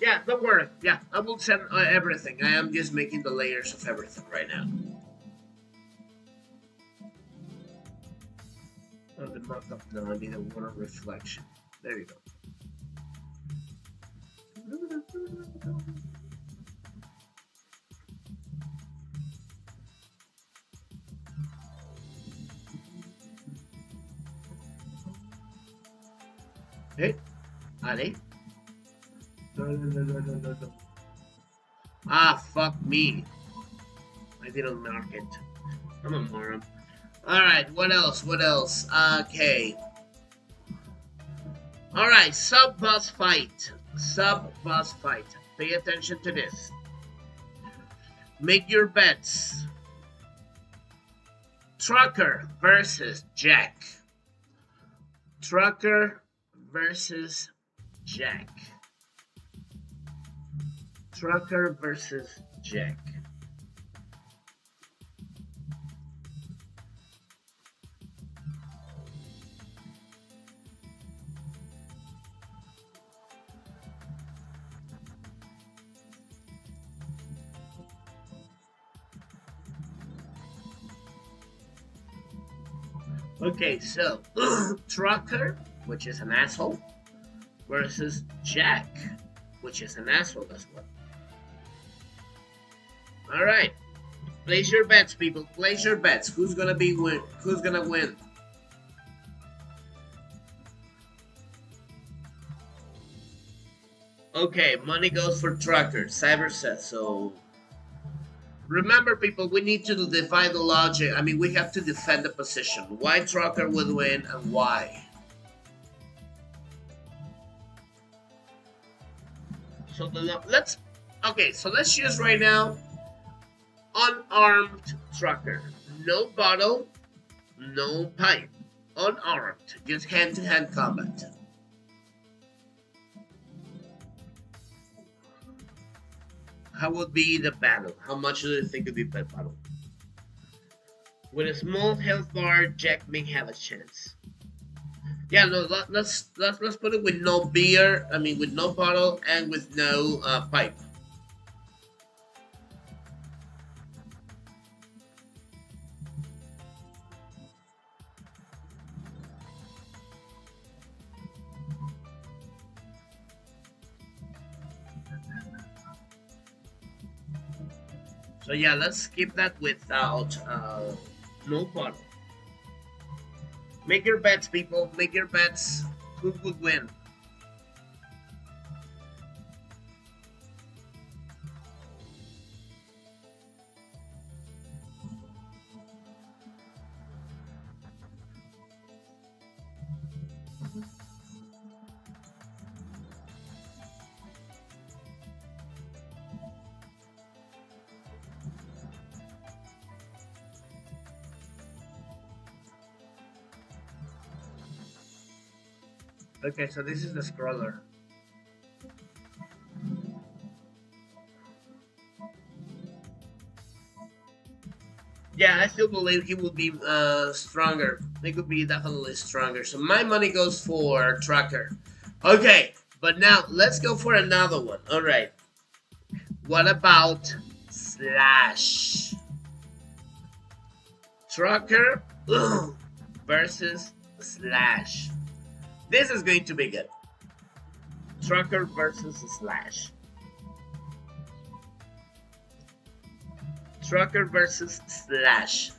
Speaker 1: Yeah, don't worry. Yeah, I will send everything. I am just making the layers of everything right now. Oh, the markup. No, I need a water reflection. There you go. Hey, Ali. No. Ah, fuck me. I didn't mark it. I'm a moron. Alright, what else? What else? Okay. Alright, sub-boss fight. Sub-boss fight. Pay attention to this. Make your bets. Trucker versus Jack. Trucker versus Jack. Trucker versus Jack. Okay, so Trucker, which is an asshole, versus Jack, which is an asshole as well. All right. Place your bets, people. Place your bets. Who's gonna win? Who's gonna win? Okay, money goes for Trucker. Cyber says so. Remember, people, we need to define the logic. I mean, we have to defend the position. Why Trucker would win and why? So let's use right now unarmed Trucker. No bottle, no pipe. Unarmed, just hand-to-hand combat. How would be the battle? How much do you think would be the battle? With a small health bar, Jack may have a chance. Yeah, no, let's put it with no beer. I mean, with no bottle and with no pipe. So yeah, let's keep that without no bottle. Make your bets, people. Make your bets. Who would win? Okay, so this is the scroller. Yeah, I still believe he will be stronger. He could be definitely stronger. So my money goes for Trucker. Okay, but now let's go for another one. All right. What about Slash? Trucker versus Slash. This is going to be good. Trucker versus Slash. Trucker versus Slash.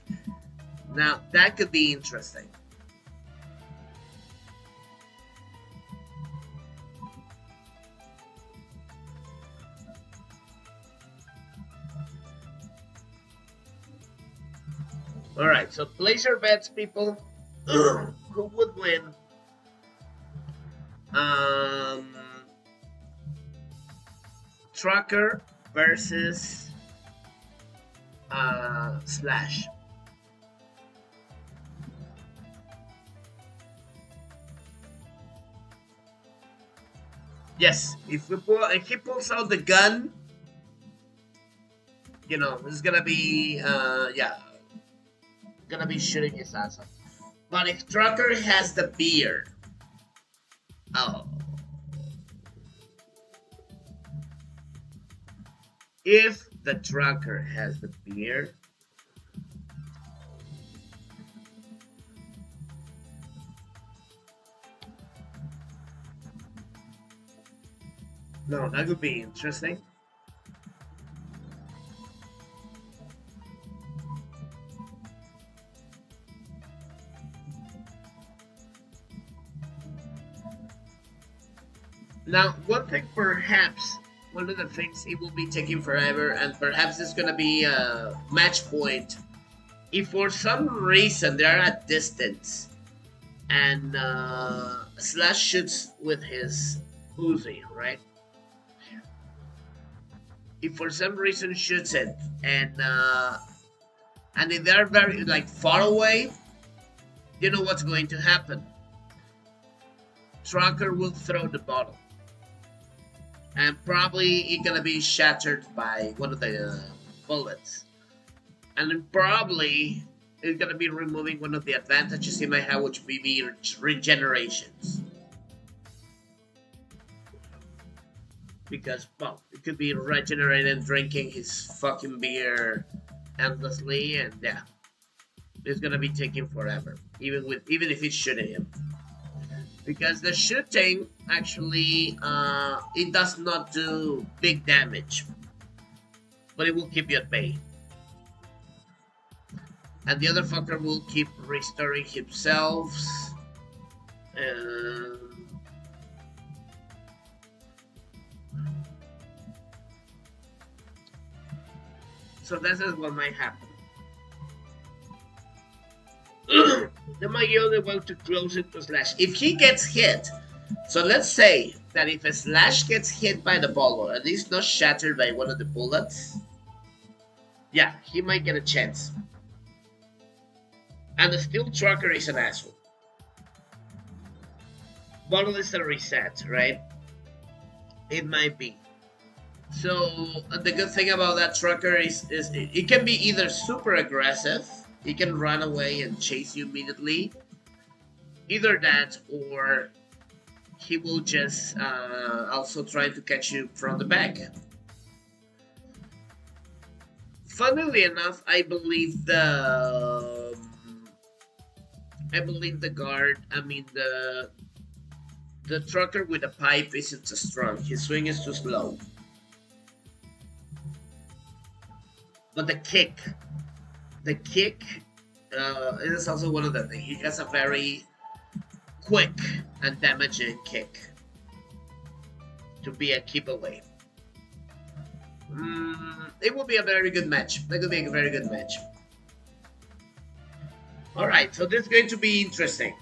Speaker 1: Now, that could be interesting. Alright, so place your bets, people. Who would win? Trucker versus Slash. Yes, if he pulls out the gun, you know, it's gonna be gonna be shooting his ass off. But if Trucker has the beer, oh. If the Trucker has the beer, no, that would be interesting. Now, one thing perhaps, one of the things it will be taking forever, and perhaps it's gonna be a match point. If for some reason they're at distance, and Slash shoots with his Uzi, right? If for some reason shoots it, and if they're very like far away, you know what's going to happen. Trucker will throw the bottle. And probably it's gonna be shattered by one of the bullets. And then probably it's gonna be removing one of the advantages he might have, which would be regenerations. Because, well, it could be regenerated drinking his fucking beer endlessly, and yeah. It's gonna be taking forever. Even if it's shooting him. Because the shooting, actually, it does not do big damage. But it will keep you at bay. And the other fucker will keep restoring himself. So this is what might happen. They might be only want to close it to Slash. If he gets hit, so let's say that if a Slash gets hit by the ball and he's not shattered by one of the bullets, yeah, he might get a chance. And the Steel Trucker is an asshole. Bottle is a reset, right? It might be. So the good thing about that trucker is it can be either super aggressive, he can run away and chase you immediately, either that or he will just also try to catch you from the back. Funnily enough, I believe the guard, the trucker with a pipe isn't so strong. His swing is too slow. But the kick is also one of the things. He has a very quick and damaging kick to be a keep away. It will be a very good match. That could be a very good match. Alright, so this is going to be interesting.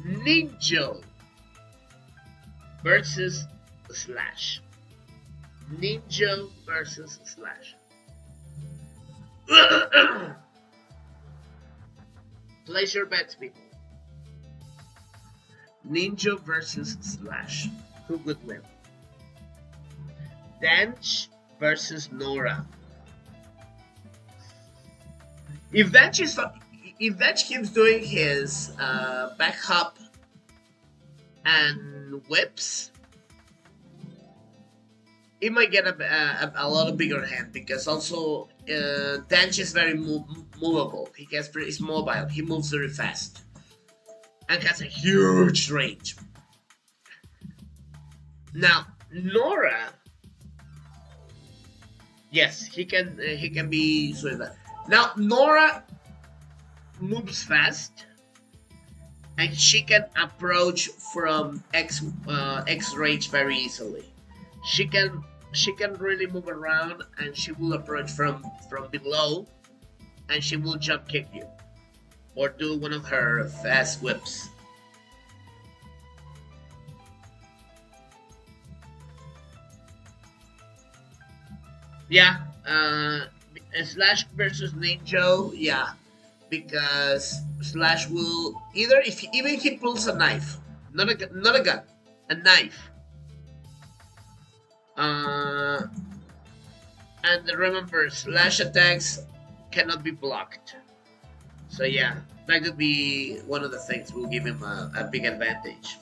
Speaker 1: Ninja versus Slash. Ninja versus Slash. Place your bets, people. Ninja versus Slash. Who would win? Dench versus Nora. If Dench keeps doing his back hop and whips, he might get a lot of bigger hand, because also Dench is very movable. He's mobile. He moves very fast and has a huge range. Now Nora, yes, he can be sort of. Now Nora moves fast, and she can approach from X range very easily. She can really move around, and she will approach from below, and she will jump kick you or do one of her fast whips. Yeah, Slash versus Ninja, yeah, because Slash will even if he pulls a knife, not a gun, a knife. And remember, Slash attacks cannot be blocked. So yeah, that could be one of the things will give him a big advantage.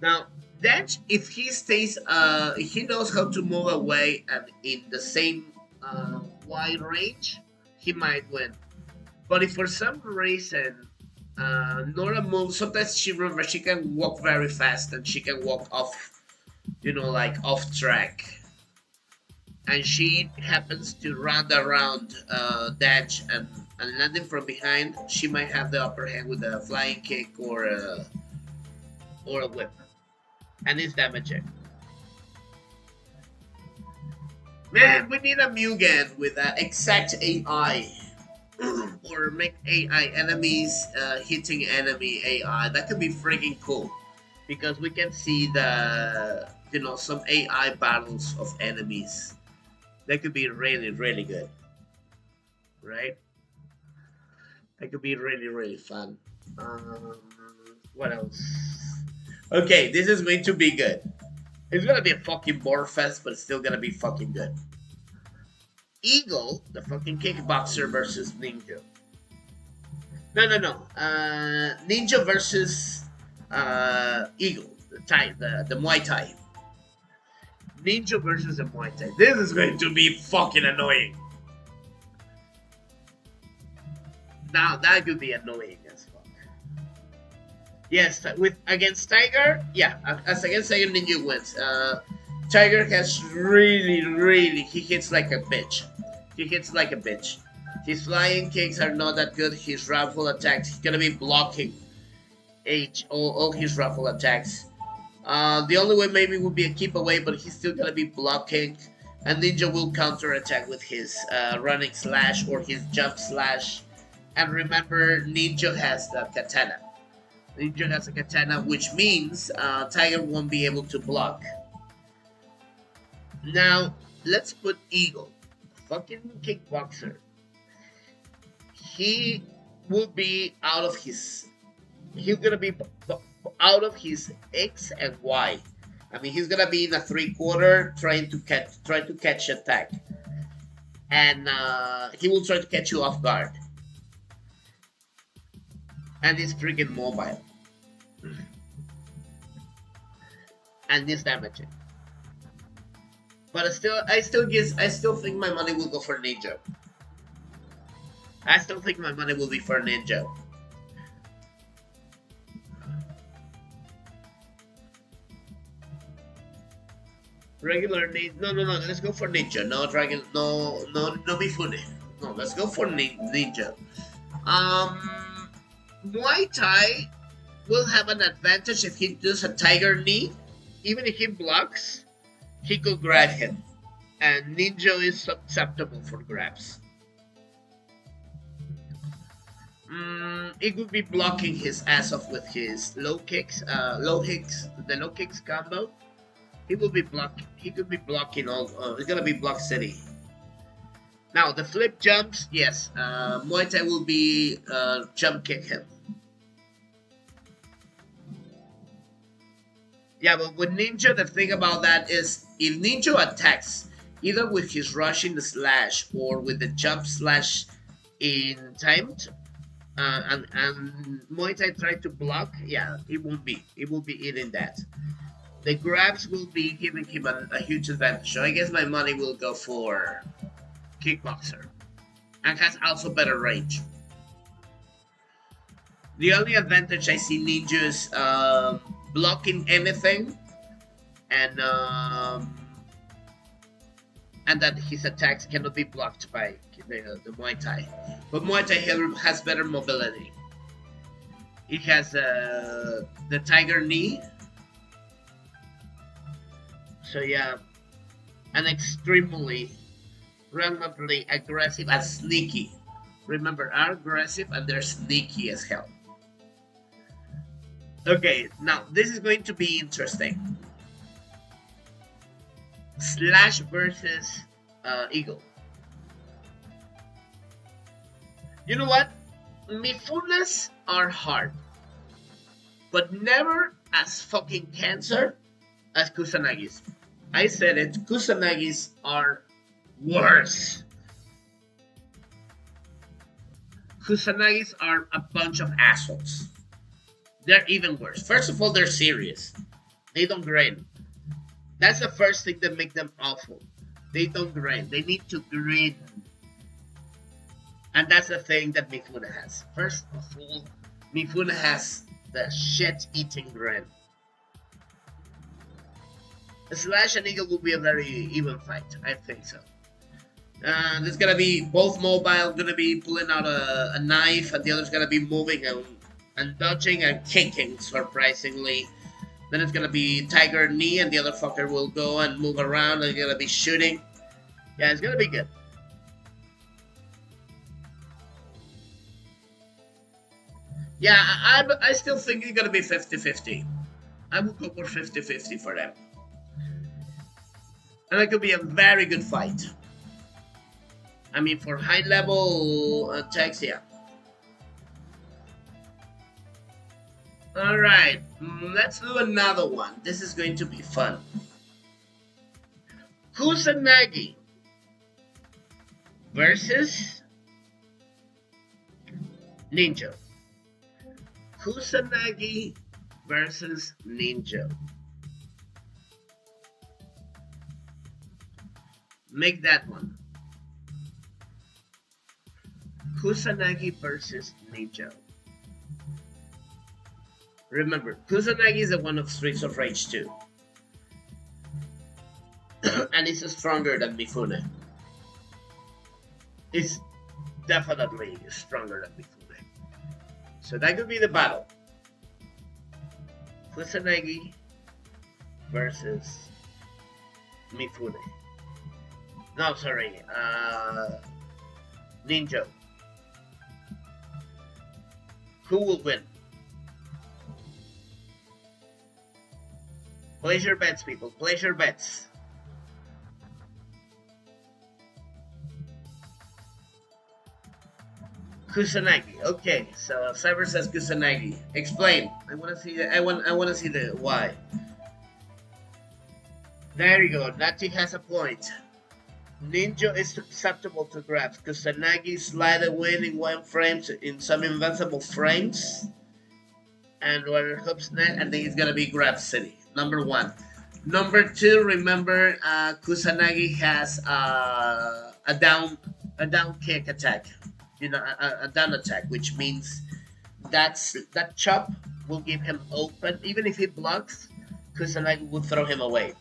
Speaker 1: Now, Dench, if he stays, if he knows how to move away and in the same wide range, he might win. But if for some reason Nora moves, sometimes she can walk very fast, and she can walk off, like off track. And she happens to run around Dench and landing from behind, she might have the upper hand with a flying kick or a whip. And it's damaging. Man, we need a Mugen with exact AI. Or make AI enemies hitting enemy AI. That could be freaking cool. Because we can see some AI battles of enemies. That could be really, really good. Right? That could be really, really fun. What else? Okay, this is going to be good. It's gonna be a fucking boar fest, but it's still gonna be fucking good. Eagle, the fucking kickboxer versus Ninja. No. Ninja versus Eagle, the Muay Thai. Ninja versus the Muay Thai. This is going to be fucking annoying. Now that could be annoying as fuck. Yes, against Tiger, yeah, as against Tiger, Ninja wins. Tiger has really, he hits like a bitch. He hits like a bitch. His flying kicks are not that good. His rifle attacks, he's gonna be blocking all his rifle attacks. The only way maybe would be a keep away, but he's still gonna be blocking. And Ninja will counter attack with his running slash or his jump slash. And remember, Ninja has the katana. Ninja has a katana, which means Tiger won't be able to block. Now, let's put Eagle, fucking kickboxer. He will be out of his. He's gonna be out of his X and Y. I mean, he's gonna be in a 3/4 trying to catch attack, and he will try to catch you off guard. And he's freaking mobile, and he's damaging. But I still think my money will go for Ninja. I still think my money will be for Ninja. Regular Ninja. No. Let's go for Ninja. No Dragon. No Mifune. No, let's go for Ninja. Muay Thai will have an advantage if he does a Tiger Knee. Even if he blocks, he could grab him, and Ninja is susceptible for grabs. He could be blocking his ass off with his low kicks, the low kicks combo. He will be blocking. He could be blocking all. It's gonna be block city. Now the flip jumps, yes. Muay Thai will be jump kick him. Yeah, but with Ninja, the thing about that is if Ninja attacks either with his rushing slash or with the jump slash in timed, and Muay Thai try to block, yeah, it will be eating that. The grabs will be giving him a huge advantage. So I guess my money will go for kickboxer, and has also better range. The only advantage I see Ninja is blocking anything, and that his attacks cannot be blocked by the Muay Thai. But Muay Thai has better mobility. It has the Tiger Knee. So yeah, and extremely, relatively aggressive and sneaky. Remember, are aggressive and they're sneaky as hell. Okay, now this is going to be interesting. Slash versus Eagle. You know what? Mifunas are hard, but never as fucking cancer as Kusanagis. I said it, Kusanagis are worse. Kusanagis are a bunch of assholes. They're even worse. First of all, they're serious. They don't grin. That's the first thing that makes them awful. They don't grin. They need to grin. And that's the thing that Mifuna has. First of all, Mifuna has the shit-eating grin. Slash and Eagle will be a very even fight. I think so. There's gonna be both mobile, gonna be pulling out a knife, and the other's gonna be moving and dodging and kicking, surprisingly. Then it's gonna be Tiger Knee, and the other fucker will go and move around, and gonna be shooting. Yeah, it's gonna be good. Yeah, I still think it's gonna be 50-50. I would go for 50-50 for them. And it could be a very good fight. I mean, for high level attacks, yeah. Alright, let's do another one. This is going to be fun. Kusanagi versus Ninja. Kusanagi versus Ninja. Make that one. Kusanagi versus Ninja. Remember, Kusanagi is the one of Streets of Rage 2. and it's stronger than Mifune. It's definitely stronger than Mifune. So that could be the battle. Kusanagi versus Mifune. No, sorry, Ninja. Who will win? Place your bets, people. Place your bets. Kusanagi. Okay, so Cyber says Kusanagi. Explain. I want to see. I want to see the why. There you go. Nachi has a point. Ninja is susceptible to grabs. Kusanagi slide a win in one frame in some invincible frames. And where hoops net, I think it's gonna be Grab City. Number one. Number two, remember Kusanagi has a down kick attack. You know, a down attack, which means that chop will give him open. Even if he blocks, Kusanagi will throw him away.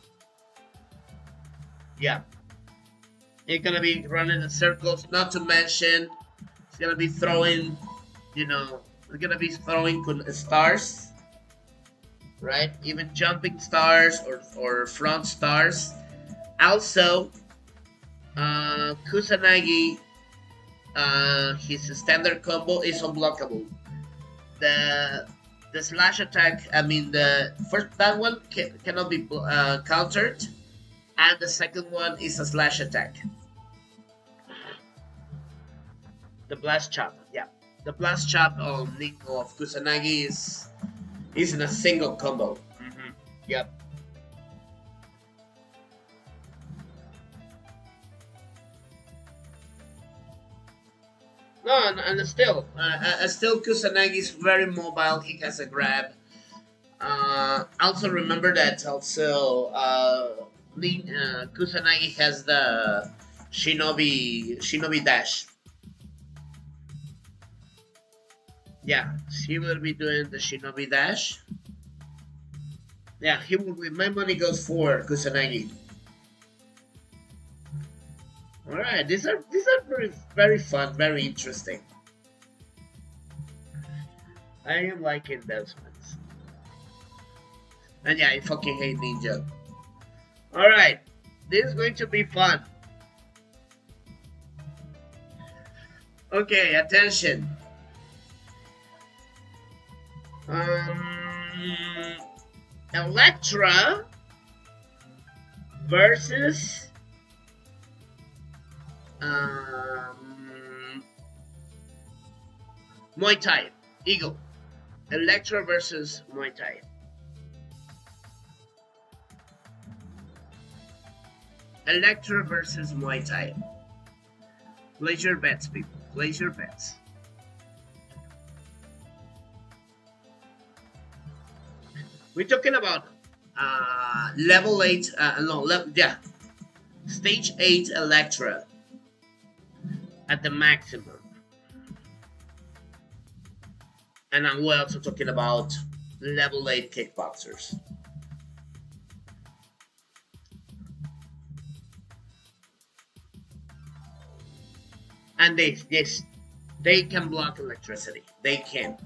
Speaker 1: Yeah. He's gonna be running in circles, not to mention he's gonna be throwing, you know, he's gonna be throwing stars, right? Even jumping stars or front stars. Also, Kusanagi, his standard combo is unblockable. The slash attack, I mean the first, that one cannot be countered, and the second one is a slash attack. The blast chop, yeah, the blast chop of Kusanagi is in a single combo. Yep. No, and still Kusanagi is very mobile. He has a grab. Also remember that Kusanagi has the Shinobi dash. Yeah, he will be doing the Shinobi dash. Yeah, he will be. My money goes for Kusanagi. All right, these are very, very fun, very interesting. I am liking those ones. And yeah, I fucking hate Ninja. All right, this is going to be fun. Okay, attention. Electra versus Muay Thai. Eagle. Electra versus Muay Thai. Electra versus Muay Thai. Place your bets, people. Place your bets. We're talking about level 8, stage 8 Electra at the maximum. And we're also talking about level 8 kickboxers. And they can block electricity. They can.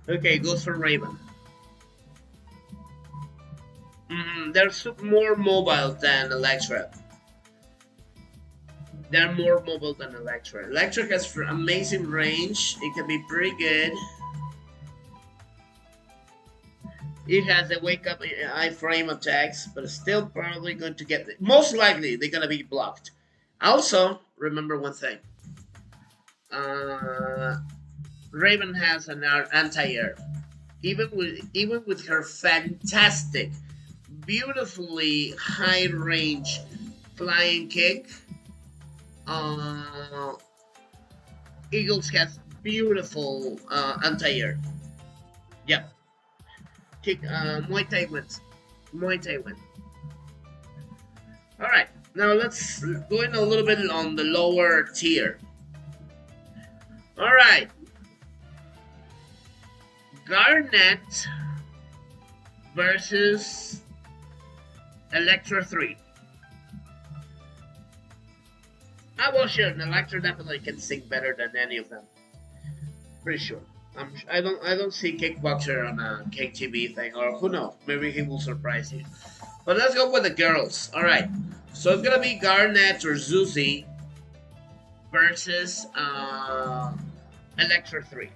Speaker 1: Okay, goes for Raven. They're more mobile than Electra. They're more mobile than Electra. Electra has amazing range. It can be pretty good. It has a wake up iframe attacks, but it's still probably going to get. Most likely, they're gonna be blocked. Also, remember one thing. Raven has an anti-air. Even with her fantastic, beautifully high range flying kick, Eagles has beautiful anti-air. Yep. Muay Thai wins. Muay Thai win. All right. Now let's go in a little bit on the lower tier. All right. Garnet versus Electra 3. Well, sure, Electra definitely can sing better than any of them. Pretty sure. I don't see Kickboxer on a KTV thing, or who knows? Maybe he will surprise you. But let's go with the girls. All right. So it's gonna be Garnet or Zuzi versus Electra 3.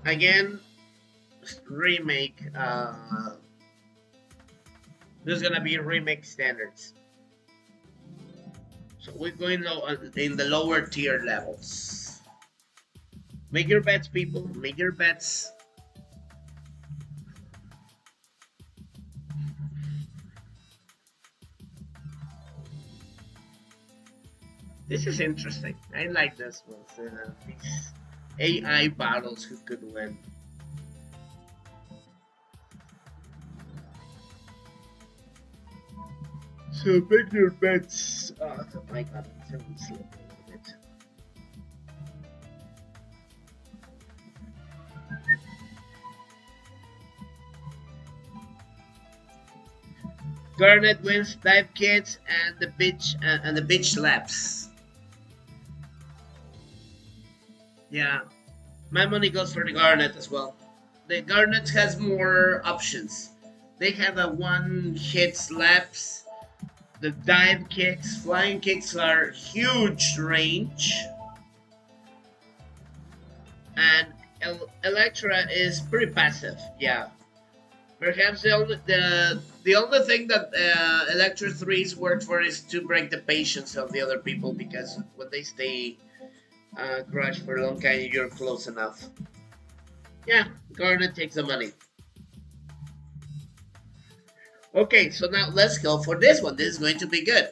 Speaker 1: Again, remake. There's gonna be remake standards. So we're going low in the lower tier levels. Make your bets, people. Make your bets. This is interesting. I like this one. These AI battles who could win. So make your bets. Oh my god, I'm sleeping a little bit. Garnet wins dive kits and the bitch slaps. Yeah, my money goes for the Garnet as well. The Garnet has more options. They have a one-hit slaps. The dive kicks, flying kicks are huge range, and Electra is pretty passive. Yeah, perhaps the only thing that Electra 3's work for is to break the patience of the other people, because when they stay crushed for a long time, you're close enough. Yeah, Garnet takes the money. Okay, so now let's go for this one. This is going to be good.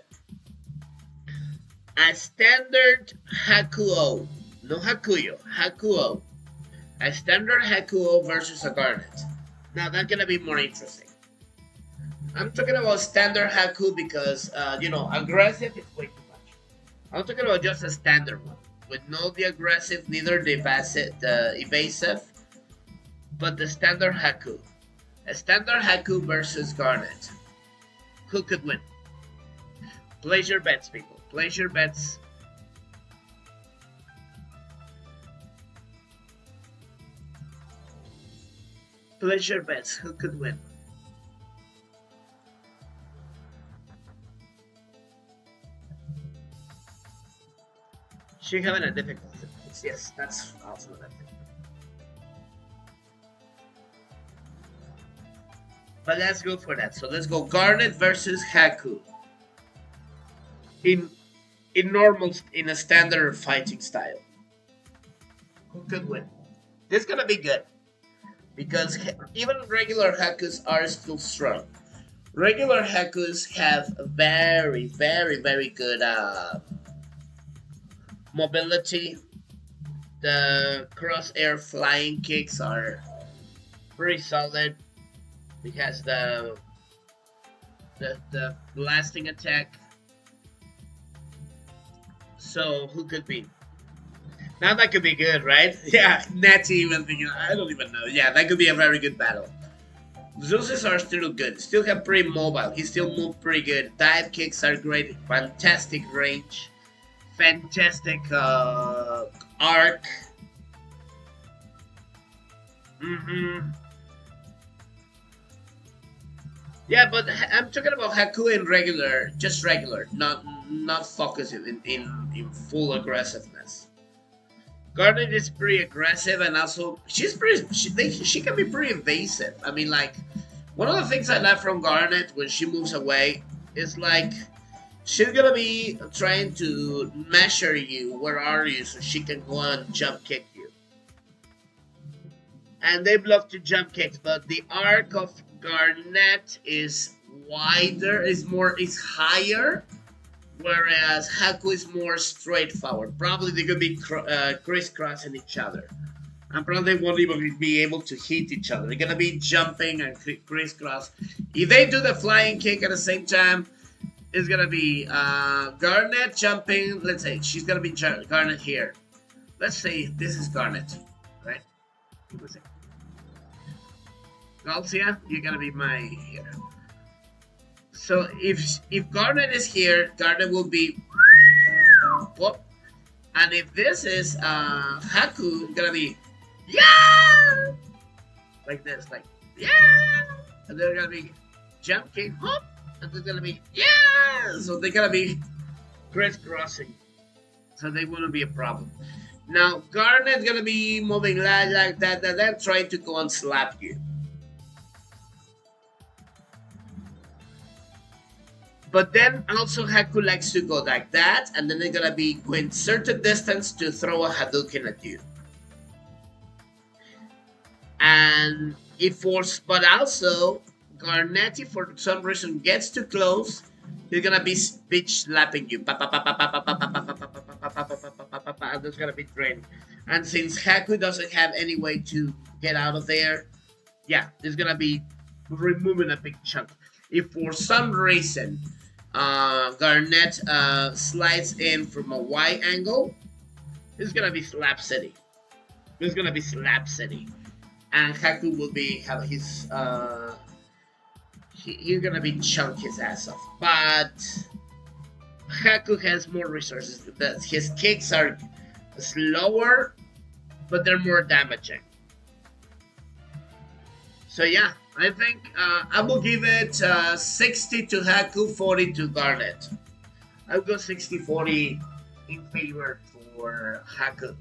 Speaker 1: A standard Hakuo. No Hakuyo. Hakuo. A standard Hakuo versus a Garnet. Now that's going to be more interesting. I'm talking about standard Haku because, aggressive is way too much. I'm talking about just a standard one. With no the aggressive, neither the evasive, but the standard Haku. A standard Haku versus Garnet. Who could win? Place your bets, people. Place your bets. Place your bets. Who could win? She having a difficulty. Yes, that's also what I think. But let's go for that. So let's go Garnet versus Haku. In a standard fighting style. Who could win? This is gonna be good. Because even regular Hakus are still strong. Regular Hakus have very, very, very good mobility. The cross-air flying kicks are pretty solid. Because the blasting attack. So who could be? Now that could be good, right? Yeah, Natty even thinking, I don't even know. Yeah, that could be a very good battle. Zeus's are still good. Still have pretty mobile. He still move pretty good. Dive kicks are great. Fantastic range. Fantastic arc. Yeah, but I'm talking about Haku in regular, just regular, not focusing in full aggressiveness. Garnet is pretty aggressive, and also she can be pretty invasive. I mean, like, one of the things I like from Garnet when she moves away is like she's gonna be trying to measure you. Where are you? So she can go and jump kick you. And they love to jump kicks, but the arc of Garnet is wider, is higher, whereas Haku is more straightforward. Probably they could be crisscrossing each other, and probably won't even be able to hit each other. They're gonna be jumping and crisscross. If they do the flying kick at the same time, it's gonna be Garnet jumping. Let's say she's gonna be Garnet here. Let's say this is Garnet, right? Galcia, you're gonna be my here. So if Garnet is here, Garnet will be whoop. And if this is Haku, it's gonna be yeah, like this, like yeah, and they're gonna be jump kick hop, and they're gonna be yeah. So they're gonna be crisscrossing, so they wouldn't be a problem. Now Garnet's gonna be moving like that, trying to go and slap you. But then also Haku likes to go like that, and then they're gonna be going certain distance to throw a Hadouken at you. And if force, but also Garnet, for some reason, gets too close, he's gonna be speech slapping you. And that's gonna be draining. And since Haku doesn't have any way to get out of there, yeah, it's gonna be removing a big chunk. If for some reason Garnet slides in from a wide angle, it's gonna be Slap City. It's gonna be Slap City, and Haku will be have his he's gonna be chunk his ass off. But Haku has more resources. His kicks are slower, but they're more damaging. So yeah, I think I will give it 60 to Haku, 40 to Garnet. I'll go 60-40 in favor for Haku.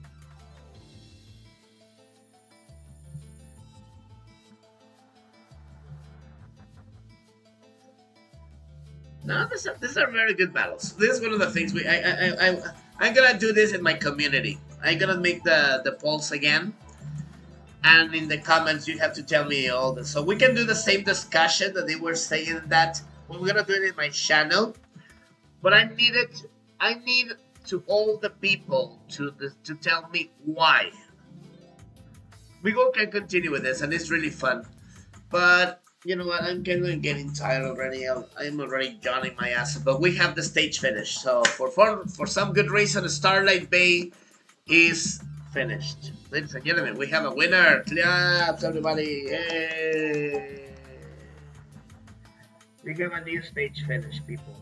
Speaker 1: No, these are very good battles. This is one of the things I'm gonna do this in my community. I'm gonna make the polls again. And in the comments, you have to tell me all this. So we can do the same discussion that they were saying that. Well, we're gonna do it in my channel. But I need to all the people to tell me why. We can continue with this, and it's really fun. But you know what? I'm getting tired already. I'm already yawning my ass. But we have the stage finished. So for some good reason, Starlight Bay is finished. Ladies and gentlemen, we have a winner. Claps, everybody. Yay. We have a new stage finish, people.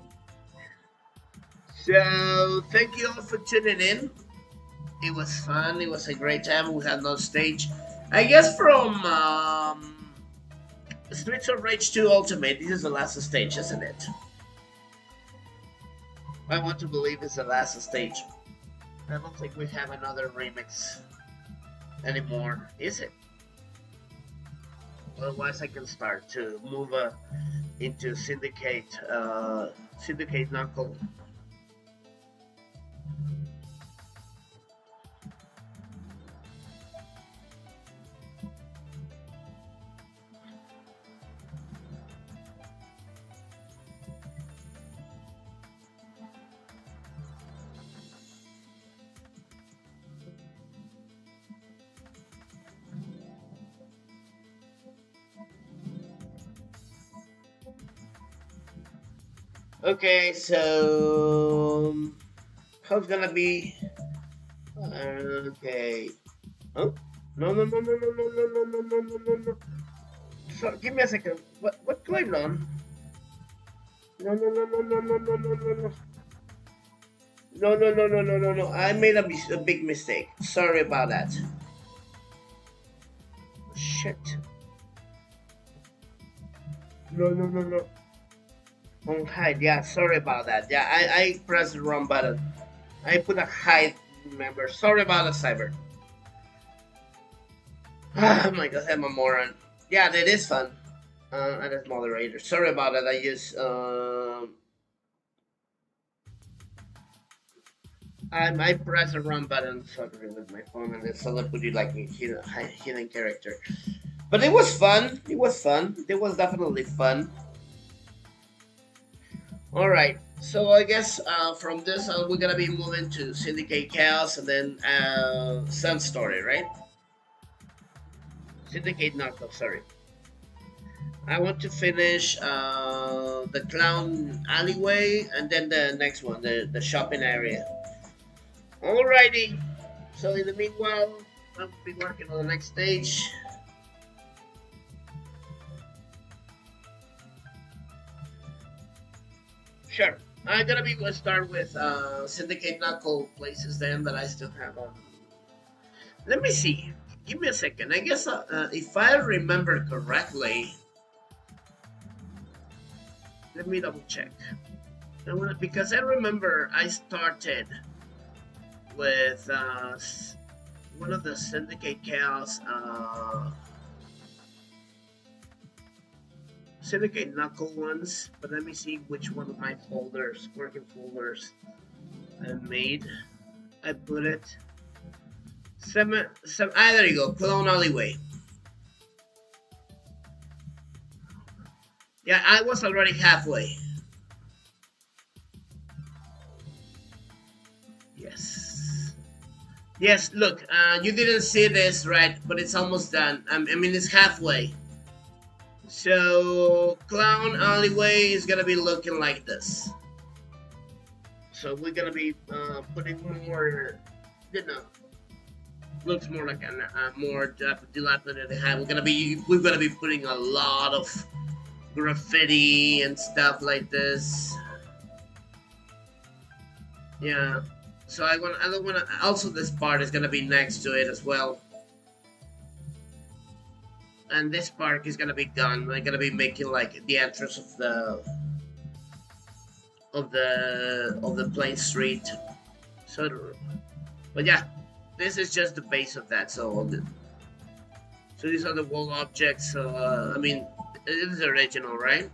Speaker 1: So, thank you all for tuning in. It was fun. It was a great time. We had no stage. I guess from Streets of Rage 2 Ultimate, this is the last stage, isn't it? I want to believe it's the last stage. I don't think we have another remix anymore, is it? Otherwise, I can start to move into Syndicate Knuckle. Okay, so how's gonna be? Okay. Oh no! So give me a second. What's going on? No! No! I made a big mistake. Sorry about that. Shit. No. On hide, yeah, sorry about that. Yeah, I pressed the wrong button. I put a hide member. Sorry about the cyber. Oh my god, I'm a moron. Yeah, that is fun. And as moderator. Sorry about that. I just I pressed the wrong button sorry with my phone, and so I put you like a hidden character. But it was fun. It was definitely fun. Alright, so I guess from this we're gonna be moving to Syndicate Chaos and then Sun Story, right? Syndicate Knuckle, sorry. I want to finish the Clown Alleyway and then the next one, the shopping area. Alrighty, so in the meanwhile, I'll be working on the next stage. Sure. I'm gonna be start with Syndicate Knuckle places then that I still have on. Let me see. Give me a second. I guess if I remember correctly, let me double check. Because I remember I started with one of the Syndicate Chaos Syndicate Knuckle ones, but let me see which one of my folders, working folders, I made. I put it. There you go, Clone Alleyway. Yeah, I was already halfway. Yes. Yes, look, you didn't see this, right? But it's almost done. I mean, it's halfway. So, Clown Alleyway is gonna be looking like this. So we're gonna be putting more, looks more like a more dilapidated hat. We're gonna be putting a lot of graffiti and stuff like this. Yeah. So I don't wanna. Also, this part is gonna be next to it as well. And this part is gonna be done. We're gonna be making like the entrance of the plain street. So, but yeah, this is just the base of that. So these are the wall objects. So I mean, it is original, right?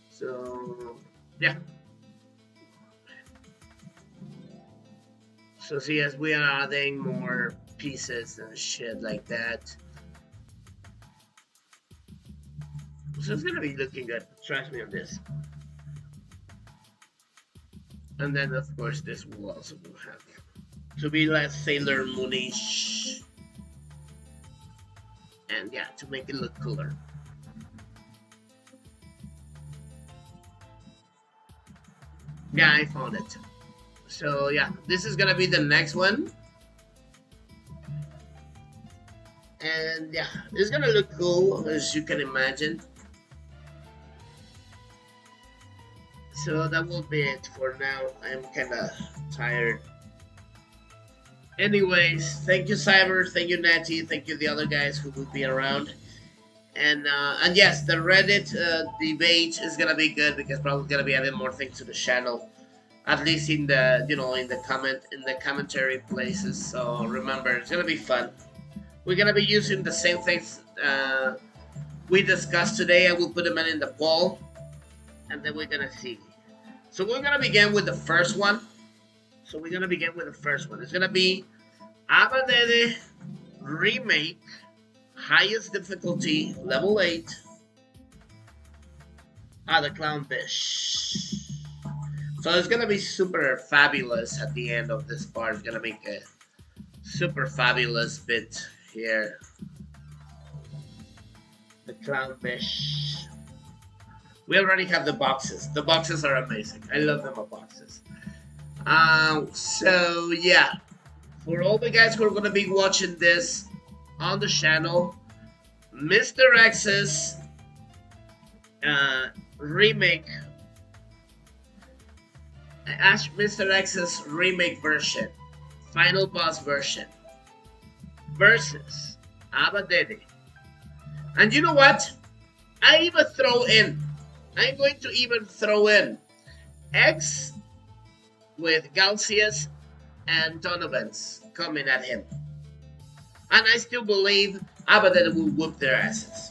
Speaker 1: So yeah. So see, as we are adding more pieces and shit like that. So it's gonna be looking good. Trust me on this. And then of course this will also have to be less Sailor Moonish. And yeah, to make it look cooler. Yeah, I found it. So yeah, this is gonna be the next one. And yeah, it's gonna look cool, as you can imagine. So that will be it for now. I'm kinda tired. Anyways, thank you Cyber, thank you Natty, thank you the other guys who will be around. And yes, the Reddit debate is gonna be good because probably gonna be adding more things to the channel. At least in the in the commentary places. So remember, it's gonna be fun. We're gonna be using the same things we discussed today. I will put them in the poll, and then we're gonna see. So we're gonna begin with the first one. It's gonna be Abadede Remake, highest difficulty, level 8. The Clown Fish. So it's gonna be super fabulous at the end of this part. It's gonna make a super fabulous bit here. The Clownfish. We already have the boxes. The boxes are amazing. I love them boxes. So yeah, for all the guys who are gonna be watching this on the channel, Mr. X's remake. Mr. X's remake version, final boss version, versus Abadede. And you know what? I'm going to even throw in X with Galcias and Donovans coming at him. And I still believe Abadede will whoop their asses.